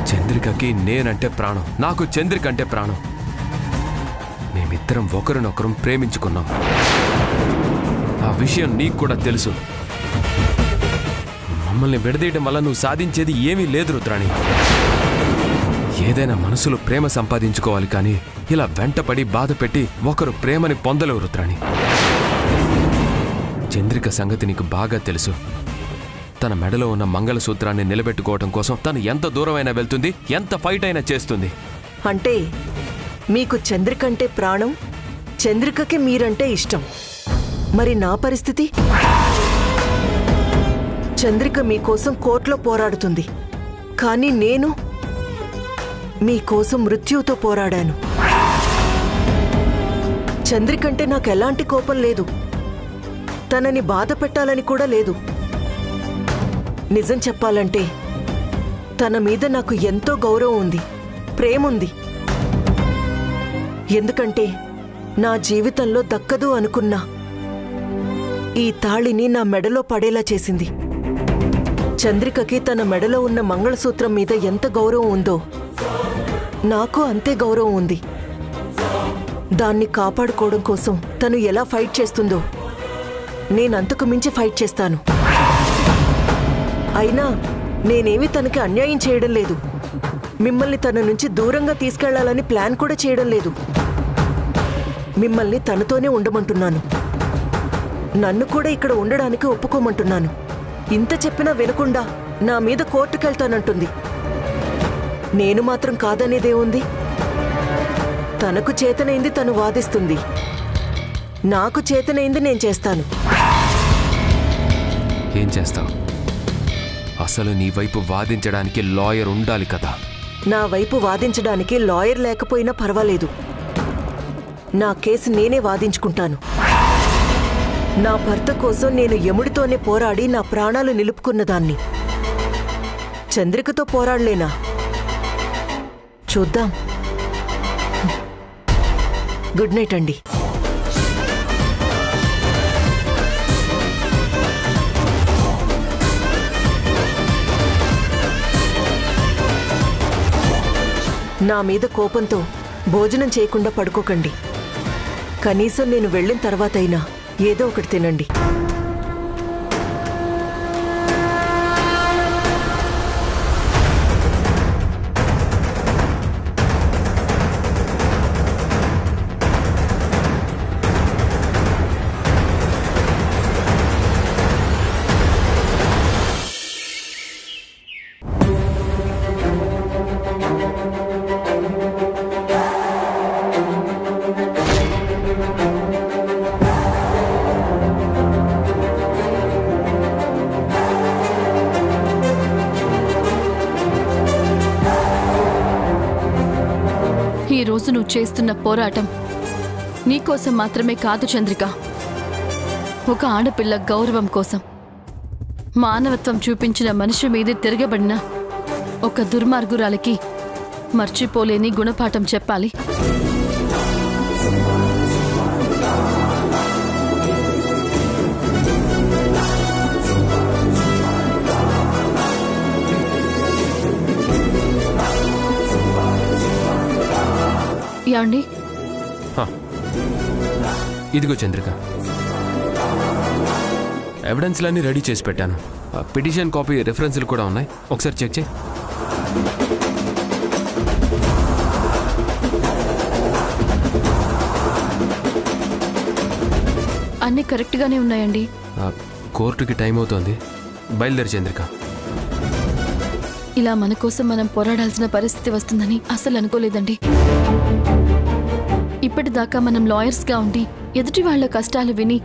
చంద్రికకి నేనంటే ప్రాణం, నాకు చంద్రిక అంటే ప్రాణం. మేమిద్దరం ఒకరినొకరం ప్రేమించుకున్నాం. ఆ విషయం నీకు కూడా తెలుసు. మమ్మల్ని విడదీయడం వల్ల నువ్వు సాధించేది ఏమీ లేదు రుద్రాణి. ఏదైనా మనసులో ప్రేమ సంపాదించుకోవాలి, కానీ ఇలా వెంటపడి బాధ పెట్టి ఒకరు ప్రేమని పొందలేవు రుద్రాణి. చంద్రిక సంగతి నీకు బాగా తెలుసు. తన మెడలో ఉన్న మంగళసూత్రాన్ని నిలబెట్టుకోవడం కోసం తను ఎంత దూరమైనా వెళ్తుంది, ఎంత ఫైట్ అయినా చేస్తుంది. అంటే మీకు చంద్రిక అంటే ప్రాణం, చంద్రికకి మీరంటే ఇష్టం. మరి నా పరిస్థితి? చంద్రిక మీకోసం కోర్టులో పోరాడుతుంది, కానీ నేను మీకోసం మృత్యువుతో పోరాడాను. చంద్రికంటే నాకు ఎలాంటి కోపం లేదు, తనని బాధ పెట్టాలని కూడా లేదు. నిజం చెప్పాలంటే తన మీద నాకు ఎంతో గౌరవం ఉంది, ప్రేమ ఉంది. ఎందుకంటే నా జీవితంలో దక్కదు అనుకున్నా ఈ తాళిని నా మెడలో పడేలా చేసింది. చంద్రికకి తన మెడలో ఉన్న మంగళసూత్రం మీద ఎంత గౌరవం ఉందో నాకు అంతే గౌరవం ఉంది. దాన్ని కాపాడుకోవడం కోసం తను ఎలా ఫైట్ చేస్తుందో నేనంతకు మించి ఫైట్ చేస్తాను. అయినా నేనేమీ తనకి అన్యాయం చేయడం లేదు, మిమ్మల్ని తన నుంచి దూరంగా తీసుకెళ్లాలని ప్లాన్ కూడా చేయడం లేదు. మిమ్మల్ని తనతోనే ఉండమంటున్నాను, నన్ను కూడా ఇక్కడ ఉండడానికి ఒప్పుకోమంటున్నాను. ఇంత చెప్పినా వినకుండా నా మీద కోర్టుకెళ్తానంటుంది. నేను మాత్రం కాదనేదేముంది? తనకు చేతనైంది తను వాదిస్తుంది, నాకు చేతనైంది నేను చేస్తాను. ఏం చేస్తావు? అసలు నీ వైపు వాదించడానికి లాయర్ ఉండాలి కదా. నా వైపు వాదించడానికి లాయర్ లేకపోయినా పర్వాలేదు, నా కేసు నేనే వాదించుకుంటాను. నా భర్త కోసం నేను యముడితోనే పోరాడి నా ప్రాణాలు నిలుపుకున్నదాన్ని. చంద్రికతో పోరాడలేనా? చూద్దాం. గుడ్ నైట్ అండి. నా మీద కోపంతో భోజనం చేయకుండా పడుకోకండి. కనీసం నేను వెళ్ళిన తర్వాతైనా ఏదో ఒకటి తినండి. ఈ రోజు నువ్వు చేస్తున్న పోరాటం నీకోసం మాత్రమే కాదు చంద్రిక, ఒక ఆడపిల్ల గౌరవం కోసం. మానవత్వం చూపించిన మనిషి మీదే తిరగబడిన ఒక దుర్మార్గురాలికి మర్చిపోలేని గుణపాఠం చెప్పాలి. యాండి, ఇదిగో చంద్రిక, ఎవిడెన్స్లన్నీ రెడీ చేసి పెట్టాను. పిటిషన్ కాపీ, రెఫరెన్స్లు కూడా ఉన్నాయి, ఒకసారి చెక్ చేయి. అన్నీ కరెక్ట్గానే ఉన్నాయండి. కోర్టుకి టైం అవుతోంది, బయలుదేరి చంద్రిక. ఇలా మన కోసం మనం పోరాడాల్సిన పరిస్థితి వస్తుందని అసలు అనుకోలేదండి. ఇప్పటిదాకా మనం లాయర్స్గా ఉండి ఎదుటి వాళ్ళ కష్టాలు విని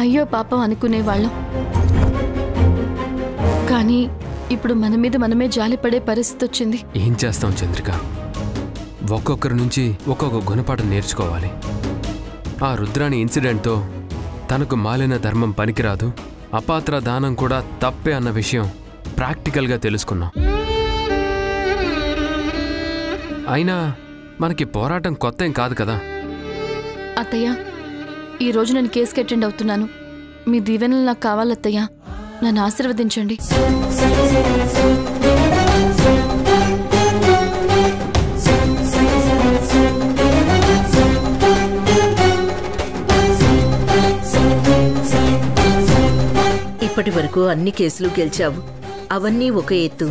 అయ్యో పాపం అనుకునేవాళ్ళం. కానీ ఇప్పుడు మన మీద మనమే జాలిపడే పరిస్థితి వచ్చింది. ఏం చేస్తాం చంద్రిక, ఒక్కొక్కరి నుంచి ఒక్కొక్క గుణపాఠం నేర్చుకోవాలి. ఆ రుద్రాణి ఇన్సిడెంట్తో తనకు మాలిన ధర్మం పనికిరాదు, అపాత్ర దానం కూడా తప్పే అన్న విషయం ప్రాక్టికల్గా తెలుసుకున్నాం. అయినా మనకి పోరాటం కొత్త ఏం కాదు కదా. అత్తయ్య, ఈరోజు నేను కేసుకి అటెండ్ అవుతున్నాను. మీ దీవెనలు నాకు కావాలత్తయ్య, నన్ను ఆశీర్వదించండి. వరకు అన్ని కేసులు గెలిచావు. అవన్నీ ఒక ఎత్తు,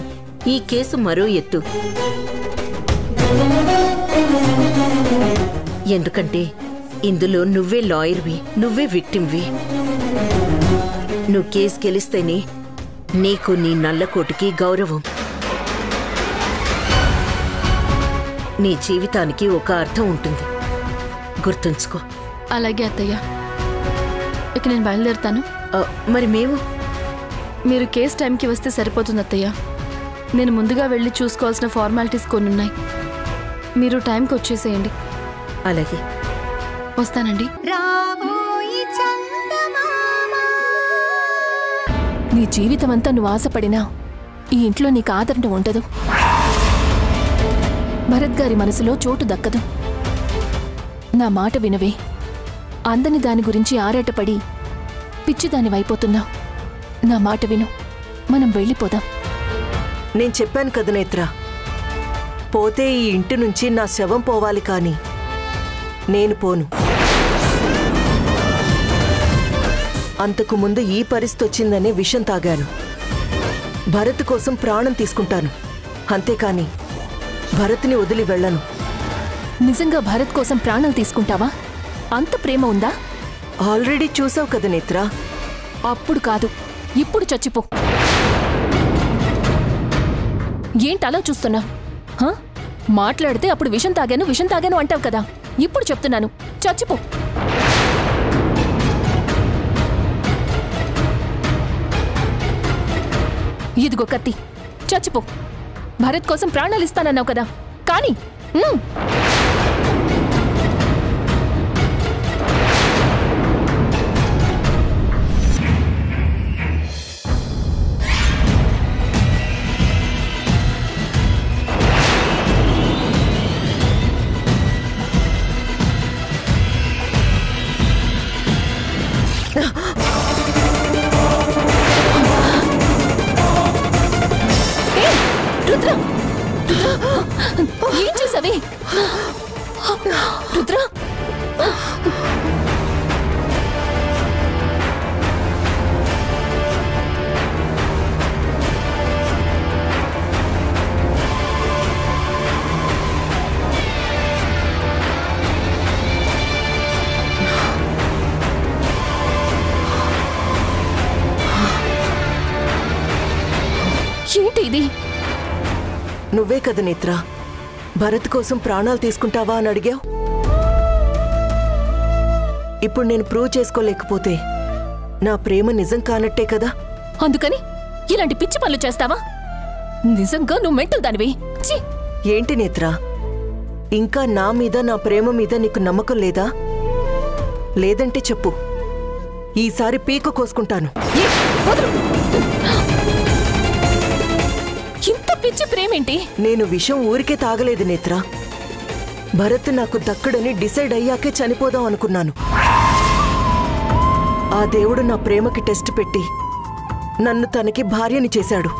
ఈ కేసు మరో ఎత్తు. ఎందుకంటే ఇందులో నువ్వే లాయర్వి, నువ్వే విక్టిమ్వి. నువ్వు కేసు గెలిస్తేనే నీకు నీ నల్లకోటికి గౌరవం, నీ జీవితానికి ఒక అర్థం ఉంటుంది. గుర్తుంచుకో. అలాగే అత్తయ్య, ఇక నేను బయలుదేరుతాను. మరి మేము మీరు కేసు టైంకి వస్తే సరిపోతుంది అత్తయ్య. నేను ముందుగా వెళ్ళి చూసుకోవాల్సిన ఫార్మాలిటీస్ కొన్ని ఉన్నాయి. మీరు టైంకి వచ్చేసేయండి. అలాగే వస్తానండి. రాబోయి చందమామ నీ జీవితమంతా నువ్వు ఆశపడినా ఈ ఇంట్లో నీకు ఆదరణ ఉండదు. భరత్ గారి మనసులో చోటు దక్కదు. నా మాట వినవే. అందని దాని గురించి ఆరాటపడి పిచ్చిదాని వైపోతున్నావు. నా మాట విను, మనం వెళ్ళిపోదాం. నేను చెప్పాను కదా నేత్ర, పోతే ఈ ఇంటి నుంచి నా శవం పోవాలి, కానీ నేను పోను. అంతకు ముందు ఈ పరిస్థితి వచ్చిందనే విషం తాగాను. భరత్ కోసం ప్రాణం తీసుకుంటాను, అంతేకాని భరత్ని వదిలి వెళ్ళను. నిజంగా భరత్ కోసం ప్రాణాలు తీసుకుంటావా? అంత ప్రేమ ఉందా? ఆల్రెడీ చూసావు కదా నేత్ర. అప్పుడు కాదు, ఇప్పుడు చచ్చిపో. ఏంటలా చూస్తున్నా? మాట్లాడితే అప్పుడు విషం తాగాను అంటావు కదా. ఇప్పుడు చెప్తున్నాను, చచ్చిపో. ఇదిగో కత్తి, చచ్చిపో. భరత్ కోసం ప్రాణాలు ఇస్తానన్నావు కదా, కానీ రుద్ర, ఏం చేసావే? రుద్ర, ఏంటి ఇది? నువ్వే కదా నేత్ర భరత్ కోసం ప్రాణాలు తీసుకుంటావా అని అడిగావు. ఇప్పుడు నేను ప్రూవ్ చేసుకోలేకపోతే నా ప్రేమ నిజం కానట్టే కదా. అందుకని ఇలాంటి పిచ్చి పనులు చేస్తావా? నిజంగా నువ్వు మెంటల్ దానివి. ఏంటి నేత్ర, ఇంకా నా మీద, నా ప్రేమ మీద నీకు నమ్మకం లేదా? లేదంటే చెప్పు, ఈసారి పీక కోసుకుంటాను. ఇంత పిచ్చి ప్రేమేంటి? నేను విషం ఊరికే తాగలేదు నేత్ర. భరత్ నాకు దక్కడని డిసైడ్ అయ్యాకే చనిపోదాం అనుకున్నాను. ఆ దేవుడు నా ప్రేమకి టెస్ట్ పెట్టి నన్ను తనకి భార్యని చేశాడు.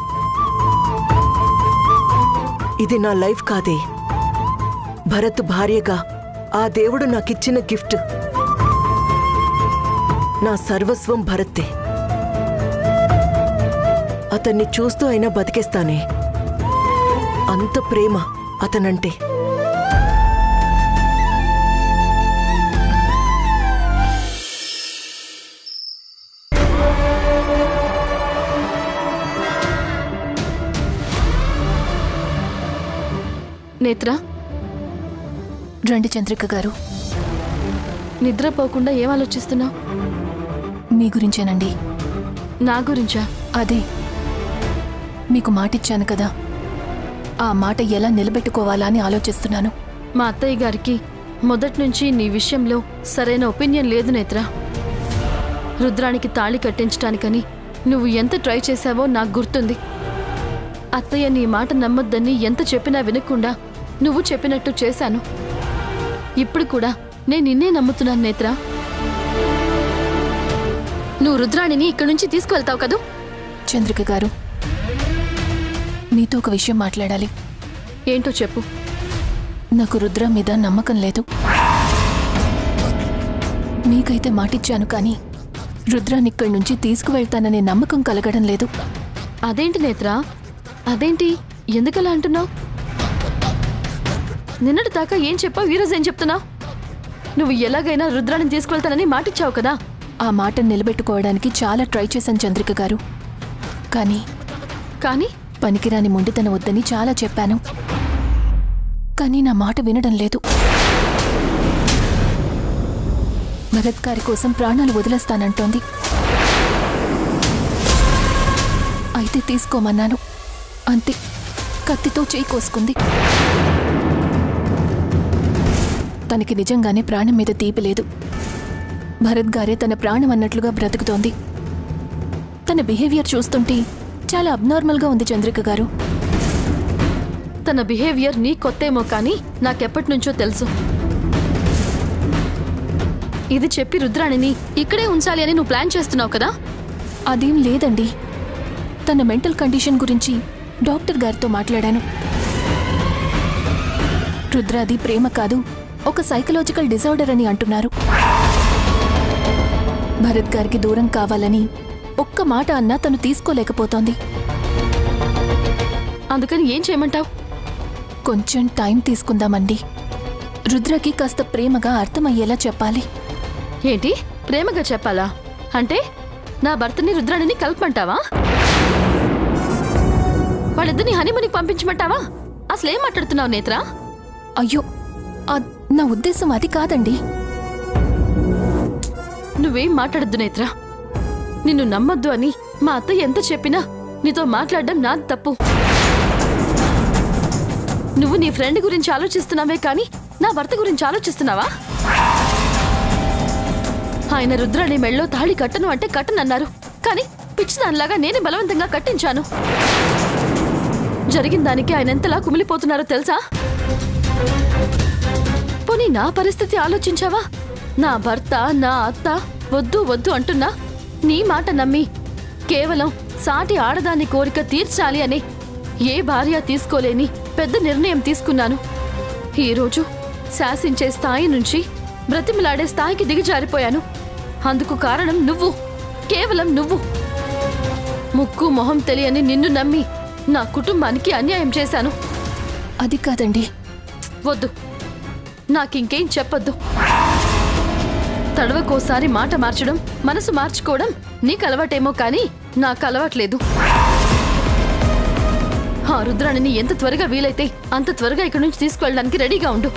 ఇది నా లైఫ్ కాదే. భరత్ భార్యగా ఆ దేవుడు నాకిచ్చిన గిఫ్ట్. నా సర్వస్వం భరత్తే. అతన్ని చూస్తూ అయినా బతికేస్తానే. అంత ప్రేమ అతనంటే. నేత్ర, రండి చంద్రిక గారు. నిద్రపోకుండా ఏం ఆలోచిస్తున్నావు? మీ గురించేనండి. నా గురించా? అదే, మీకు మాటిచ్చాను కదా, ఆ మాట ఎలా నిలబెట్టుకోవాలా అని ఆలోచిస్తున్నాను. మా అత్తయ్య గారికి మొదటి నుంచి నీ విషయంలో సరైన ఒపీనియన్ లేదు నేత్ర. రుద్రానికి తాళి కట్టించడానికని నువ్వు ఎంత ట్రై చేశావో నాకు గుర్తుంది. అత్తయ్య నీ మాట నమ్మొద్దని ఎంత చెప్పినా వినకుండా నువ్వు చెప్పినట్టు చేశాను. ఇప్పుడు కూడా నేను నిన్నే నమ్ముతున్నాను నేత్ర. నువ్వు రుద్రాణిని ఇక్కడి నుంచి తీసుకువెళ్తావు కదూ? చంద్రిక గారు, మీతో ఒక విషయం మాట్లాడాలి. ఏంటో చెప్పు. నాకు రుద్ర మీద నమ్మకం లేదు. మీకైతే మాటిచ్చాను, కానీ రుద్రానిక్కడి నుంచి తీసుకువెళ్తాననే నమ్మకం కలగడం లేదు. అదేంటి నేత్ర, అదేంటి, ఎందుకలా అంటున్నావు? నిన్నటి దాకా ఏం చెప్పావు, ఈరోజు ఏం చెప్తున్నావు? నువ్వు ఎలాగైనా రుద్రాన్ని తీసుకువెళ్తానని మాటిచ్చావు కదా. ఆ మాటను నిలబెట్టుకోవడానికి చాలా ట్రై చేశాను చంద్రిక గారు. కానీ పనికిరాని మొండితనం వద్దని చాలా చెప్పాను. కానీ నా మాట వినడం లేదు. భరత్ గారి కోసం ప్రాణాలు వదిలేస్తానంటోంది. అయితే తీసుకోమన్నాను, అంతే. కత్తితో చేయి కోసుకుంది. తనకి నిజంగానే ప్రాణం మీద తీపి లేదు. భరత్ గారే తన ప్రాణం అన్నట్లుగా బ్రతుకుతోంది. తన బిహేవియర్ చూస్తుంటే చాలా అబ్నార్మల్గా ఉంది చంద్రిక గారు. తన బిహేవియర్ నీ కొత్తేమో కానీ నాకెప్పటి నుంచో తెలుసు. ఇది చెప్పి రుద్రాణిని ఇక్కడే ఉంచాలి అని నువ్వు ప్లాన్ చేస్తున్నావు కదా. అదేం లేదండి. తన మెంటల్ కండిషన్ గురించి డాక్టర్ గారితో మాట్లాడాను. రుద్రాది ప్రేమ కాదు, ఒక సైకలాజికల్ డిజార్డర్ అని అంటున్నారు. భరత్ గారికి దూరం కావాలని ఒక్క మాట అన్నా తను తీసుకోలేకపోతోంది. అందుకని ఏం చేయమంటావు? కొంచెం టైం తీసుకుందామండి. రుద్రకి కాస్త ప్రేమగా అర్థమయ్యేలా చెప్పాలి. ఏంటి ప్రేమగా చెప్పాలా? అంటే నా భర్తని రుద్రాణిని కలపమంటావా? వాళ్ళిద్దరిని హనీమూన్కి పంపించమంటావా? అసలేం మాట్లాడుతున్నావు నేత్ర? అయ్యో, నా ఉద్దేశం అది కాదండి. నువ్వేం మాట్లాడద్దు నేత్ర. నిన్ను నమ్మొద్దు అని మా అత్తయ్య ఎంత చెప్పినా నీతో మాట్లాడడం నాది తప్పు. నువ్వు నీ ఫ్రెండ్ గురించి ఆలోచిస్తున్నావే కానీ నా భర్త గురించి ఆలోచిస్తున్నావా? ఆయన రుద్రాణి మెళ్ళో తాళి కట్టను అంటే కట్టనన్నారు, కానీ పిచ్చిదానిలాగా నేనే బలవంతంగా కట్టించాను. జరిగిన దానికి ఆయన ఎంతలా కుమిలిపోతున్నారో తెలుసా? పోనీ నా పరిస్థితి ఆలోచించావా? నా భర్త, నా అత్త వద్దు వద్దు అంటున్నా నీ మాట నమ్మి కేవలం సాటి ఆడదాని కోరిక తీర్చాలి అని ఏ భార్య తీసుకోలేని పెద్ద నిర్ణయం తీసుకున్నాను. ఈరోజు శాసించే స్థాయి నుంచి బ్రతిమలాడే స్థాయికి దిగజారిపోయాను. అందుకు కారణం నువ్వు, కేవలం నువ్వు. ముక్కు మొహం తెలియని నిన్ను నమ్మి నా కుటుంబానికి అన్యాయం చేశాను. అది కాదండి. వద్దు, నాకింకేం చెప్పొద్దు. తడవకోసారి మాట మార్చడం, మనసు మార్చుకోవడం నీకు అలవాటేమో కానీ నాకు అలవాట్లేదు. ఆ రుద్రాణిని ఎంత త్వరగా వీలైతే అంత త్వరగా ఇక్కడి నుంచి తీసుకువెళ్ళడానికి రెడీగా ఉండు.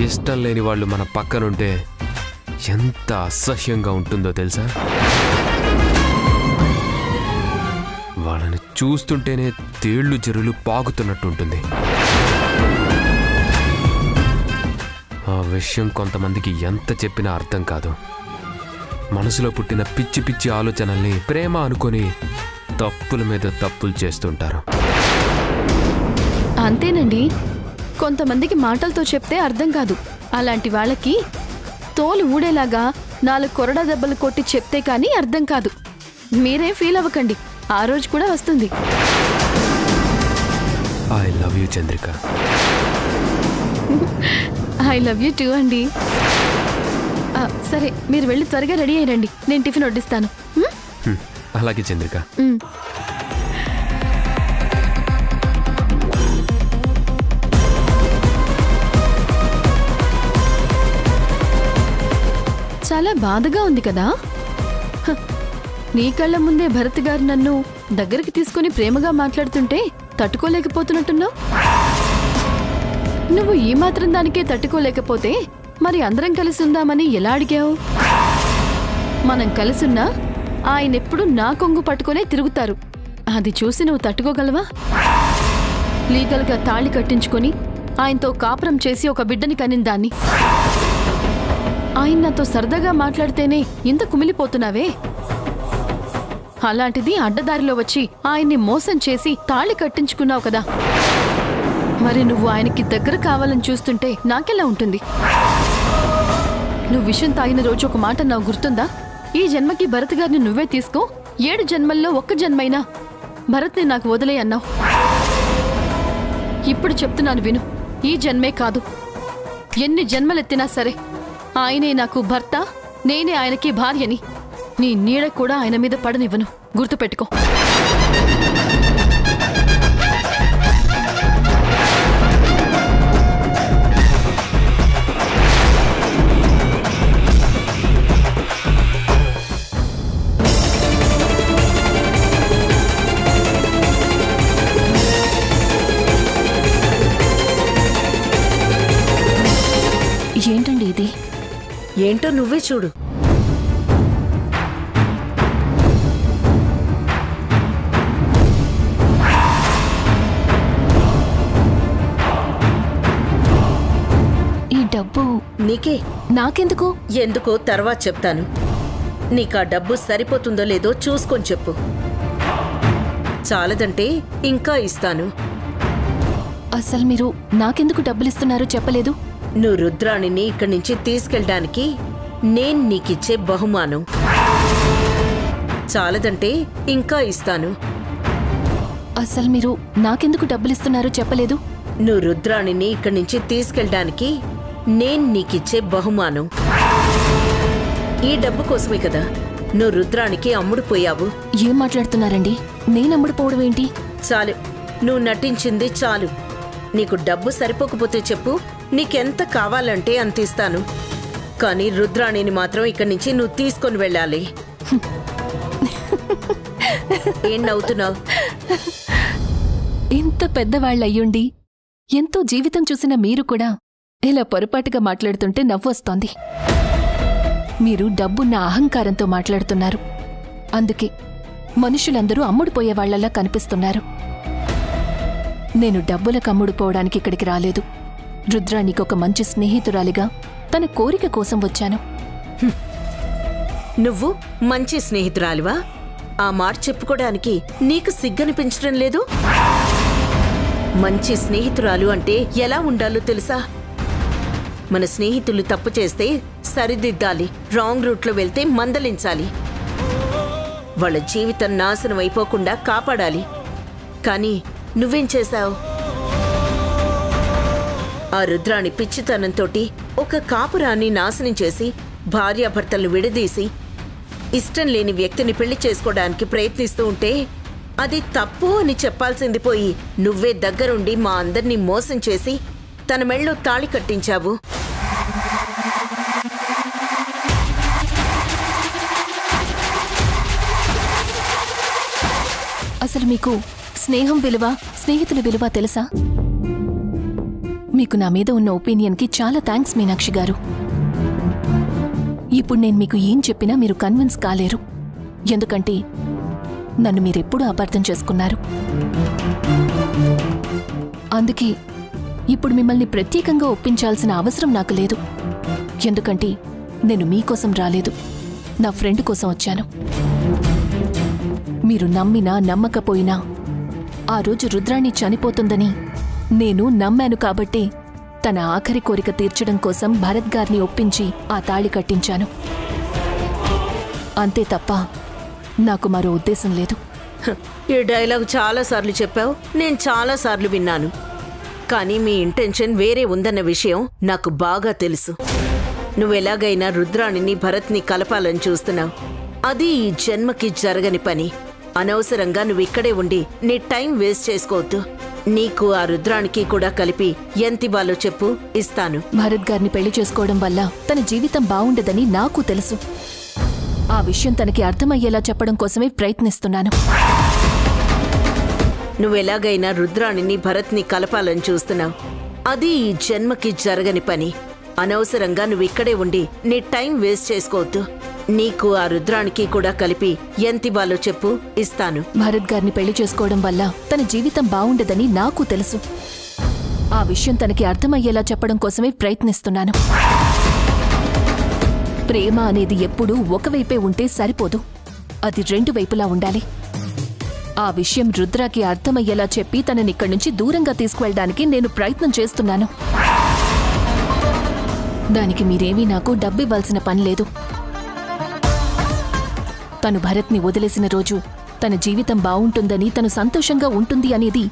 ఇష్టం లేని వాళ్ళు మన పక్కనుంటే ఎంత అసహ్యంగా ఉంటుందో తెలుసా? వాళ్ళని చూస్తుంటేనే తేళ్లు చెరువులు పాకుతున్నట్టుంటుంది. ఆ విషయం కొంతమందికి ఎంత చెప్పినా అర్థం కాదు. మనసులో పుట్టిన పిచ్చి పిచ్చి ఆలోచనల్ని ప్రేమ అనుకొని తప్పుల మీద తప్పులు చేస్తుంటారు. అంతేనండి. కొంతమందికి మాటలతో చెప్తే అర్థం కాదు. అలాంటి వాళ్ళకి తోలు ఊడేలాగా 4 కొరడా దెబ్బలు కొట్టి చెప్తే కానీ అర్థం కాదు. మీరేం ఫీల్ అవ్వకండి, ఆ రోజు కూడా వస్తుంది. I love you Chandrika. I love you two అండి. సరే, మీరు వెళ్ళి త్వరగా రెడీ అయ్యండి, నేను టిఫిన్ వడ్డిస్తాను. అలాగే చంద్రిక. చాలా బాధగా ఉంది కదా? నీ కళ్ళ ముందే భరత్ గారు నన్ను దగ్గరికి తీసుకుని ప్రేమగా మాట్లాడుతుంటే తట్టుకోలేకపోతున్నట్టున్నావు. నువ్వు ఈ మాత్రం దానికే తట్టుకోలేకపోతే మరి అందరం కలిసి ఉందామని ఎలా అడిగావు? మనం కలిసున్నా ఆయనెప్పుడు నా కొంగు పట్టుకునే తిరుగుతారు. అది చూసి నువ్వు తట్టుకోగలవా? లీగల్గా తాళి కట్టించుకొని ఆయనతో కాపురం చేసి ఒక బిడ్డని కనిందాన్ని. ఆయన నాతో సరదాగా మాట్లాడితేనే ఇంత కుమిలిపోతున్నావే. అలాంటిది అడ్డదారిలో వచ్చి ఆయన్ని మోసం చేసి తాళి కట్టించుకున్నావు కదా. మరి నువ్వు ఆయనకి దగ్గర కావాలని చూస్తుంటే నాకెలా ఉంటుంది? నువ్వు విషయం తాగిన రోజు ఒక మాట నాకు గుర్తుందా? ఈ జన్మకి భరత్ గారిని నువ్వే తీసుకో, 7 జన్మల్లో ఒక్క జన్మైనా భరత్ని నాకు వదిలే అన్నావు. ఇప్పుడు చెప్తున్నాను విను, ఈ జన్మే కాదు, ఎన్ని జన్మలెత్తినా సరే ఆయనే నాకు భర్త, నేనే ఆయనకి భార్యని. నీ నీడ కూడా ఆయన మీద పడనివ్వను, గుర్తుపెట్టుకో. ఏంటండి ఇది? ఏంటో నువ్వే చూడు. ఈ డబ్బు నీకే. నాకెందుకు? ఎందుకో తర్వాత చెప్తాను. నీకా డబ్బు సరిపోతుందో లేదో చూసుకొని చెప్పు. చాలదంటే ఇంకా ఇస్తాను. అసలు మీరు నాకెందుకు డబ్బులిస్తున్నారో చెప్పలేదు. నువ్వు రుద్రాణిని ఇక్కడి నుంచి తీసుకెళ్ళడానికి నేను నీకిచ్చే బహుమానం. చాలదంటే ఇంకా ఇస్తాను. అసలు మీరు నాకెందుకు డబ్బులిస్తున్నారో చెప్పలేదు. నువ్వు రుద్రాణిని ఇక్కడి నుంచి తీసుకెళ్ళడానికి నేను నీకిచ్చే బహుమానం. ఈ డబ్బు కోసమే కదా నువ్వు రుద్రానికి అమ్ముడుపోయావు. ఏం మాట్లాడుతున్నారండి? నేను అమ్ముడుపోవడం ఏంటి? చాలు, నువ్వు నటించింది చాలు. నీకు డబ్బు సరిపోకపోతే చెప్పు, నీకెంత కావాలంటే అంత ఇస్తాను. కానీ రుద్రాణిని మాత్రం ఇక్కడి నుంచి నువ్వు తీసుకొని వెళ్ళాలి. ఏం నవ్వుతున్నావు? ఇంత పెద్దవాళ్ళయ్యుండి ఎంతో జీవితం చూసిన మీరు కూడా ఇలా పొరపాటుగా మాట్లాడుతుంటే నవ్వొస్తోంది. మీరు డబ్బున్న అహంకారంతో మాట్లాడుతున్నారు. అందుకే మనుషులందరూ అమ్ముడుపోయేవాళ్లలా కనిపిస్తున్నారు. నేను డబ్బులకు అమ్ముడుపోవడానికి ఇక్కడికి రాలేదు. రుద్రానికి ఒక మంచి స్నేహితురాలిగా తన కోరిక కోసం వచ్చాను. నువ్వు మంచి స్నేహితురాలివా? ఆ మాట చెప్పుకోవడానికి నీకు సిగ్గనిపించడం లేదు? మంచి స్నేహితురాలు అంటే ఎలా ఉండాలో తెలుసా? మన స్నేహితులు తప్పు చేస్తే సరిదిద్దాలి, రాంగ్ రూట్లో వెళ్తే మందలించాలి, వాళ్ళ జీవితం నాశనం అయిపోకుండా కాపాడాలి. కానీ నువ్వేం చేశావు? ఆ రుద్రాణి పిచ్చితనంతోటి ఒక కాపురాన్ని నాశనం చేసి భార్యాభర్తలను విడదీసి ఇష్టం లేని వ్యక్తిని పెళ్లి చేసుకోవడానికి ప్రయత్నిస్తూ ఉంటే అది తప్పు అని చెప్పాల్సింది పోయి నువ్వే దగ్గరుండి మా అందర్నీ మోసం చేసి తన మెళ్ళో తాళి కట్టించావు. అసలు మీకు స్నేహం విలువ, స్నేహితుల విలువ తెలుసా? మీకు నా మీద ఉన్న ఒపీనియన్కి చాలా థ్యాంక్స్ మీనాక్షి గారు. ఇప్పుడు నేను మీకు ఏం చెప్పినా మీరు కన్విన్స్ కాలేరు. ఎందుకంటే నన్ను మీరెప్పుడూ అపార్థం చేసుకున్నారు. అందుకే ఇప్పుడు మిమ్మల్ని ప్రత్యేకంగా ఒప్పించాల్సిన అవసరం నాకు లేదు. ఎందుకంటే నేను మీకోసం రాలేదు, నా ఫ్రెండ్ కోసం వచ్చాను. మీరు నమ్మినా నమ్మకపోయినా ఆ రోజు రుద్రాణి చనిపోతుందని నేను నమ్మాను కాబట్టి తన ఆఖరి కోరిక తీర్చడం కోసం భరత్ గారిని ఒప్పించి ఆ తాళి కట్టించాను. అంతే తప్ప నాకు మరో ఉద్దేశం లేదు. ఈ డైలాగ్ చాలాసార్లు చెప్పావు, నేను చాలాసార్లు విన్నాను. కానీ మీ ఇంటెన్షన్ వేరే ఉందన్న విషయం నాకు బాగా తెలుసు. నువ్వెలాగైనా రుద్రాణిని భరత్ని కలపాలని చూస్తున్నావు. అది ఈ జన్మకి జరగని పని. అనవసరంగా నువ్వు ఇక్కడే ఉండి నీ టైం వేస్ట్ చేసుకోవద్దు. నీకు ఆ రుద్రానికి కూడా కలిపి ఎంతివ్వాలో చెప్పు, ఇస్తాను. భరత్ గారిని పెళ్లి చేసుకోవడం వల్ల తన జీవితం బావుండదని నాకు తెలుసు. ఆ విషయం తనకి అర్థమయ్యేలా చెప్పడం కోసమే ప్రయత్నిస్తున్నాను. నువ్వెలాగైనా రుద్రాణిని భరత్ని కలపాలని చూస్తున్నావు. అది ఈ జన్మకి జరగని పని. అనవసరంగా నువ్వు ఇక్కడే ఉండి నీ టైం వేస్ట్ చేసుకోవద్దు. నీకు ఆ రుద్రానికి కూడా కలిపి ఎంతివ్వాలో చెప్పు, ఇస్తాను. భరత్ గారిని పెళ్లి చేసుకోవడం వల్ల తన జీవితం బావుండదని నాకు తెలుసు. ఆ విషయం తనకి అర్థమయ్యేలా చెప్పడం కోసమే ప్రయత్నిస్తున్నాను. ప్రేమ అనేది ఎప్పుడూ ఒకవైపే ఉంటే సరిపోదు, అది రెండు వైపులా ఉండాలి. ఆ విషయం రుద్రాకి అర్థమయ్యేలా చెప్పి తనని ఇక్కడి నుంచి దూరంగా తీసుకువెళ్ళడానికి నేను ప్రయత్నం చేస్తున్నాను. దానికి మీరేమీ నాకు డబ్బివ్వాల్సిన పని లేదు. తను భరత్ని వదిలేసిన రోజు తన జీవితం బావుంటుందని, తను సంతోషంగా ఉంటుంది అనేది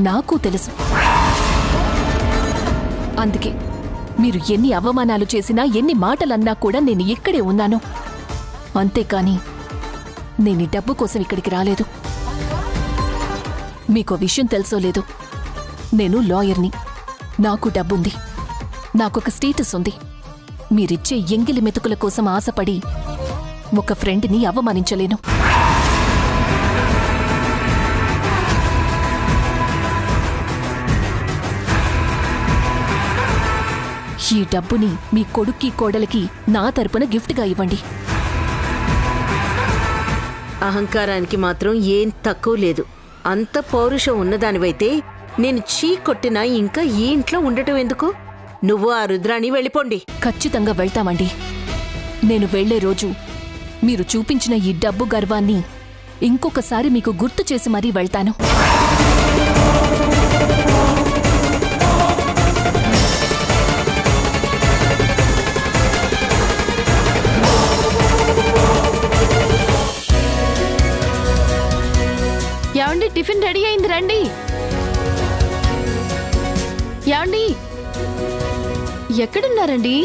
నాకు తెలుసు. అందుకే మీరు ఎన్ని అవమానాలు చేసినా, ఎన్ని మాటలన్నా కూడా నేను ఇక్కడే ఉన్నాను. అంతేకాని నేను ఈ డబ్బు కోసం ఇక్కడికి రాలేదు. మీకో విషయం తెలుసో లేదో, నేను లాయర్ని. నాకు డబ్బుంది, నాకొక స్టేటస్ ఉంది. మీరిచ్చే ఎంగిలి మెతుకుల కోసం ఆశపడి ఒక ఫ్రెండ్ని అవమానించలేను. ఈ డబ్బుని మీ కొడుక్కి కోడలికి నా తరపున గిఫ్ట్గా ఇవ్వండి. అహంకారానికి మాత్రం ఏం తక్కువ లేదు. అంత పౌరుషం ఉన్నదానివైతే నేను చీ కొట్టినా ఇంకా ఈ ఇంట్లో ఉండటం ఎందుకు? నువ్వు ఆ రుద్రాణి వెళ్ళిపోండి. ఖచ్చితంగా వెళ్తామండి. నేను వెళ్లే రోజు మీరు చూపించిన ఈ డబ్బు గర్వాన్ని ఇంకొకసారి మీకు గుర్తు చేసి మరీ వెళ్తాను. ఏమండి, టిఫిన్ రెడీ అయింది, రండి. ఏమండి, ఎక్కడున్నారండి?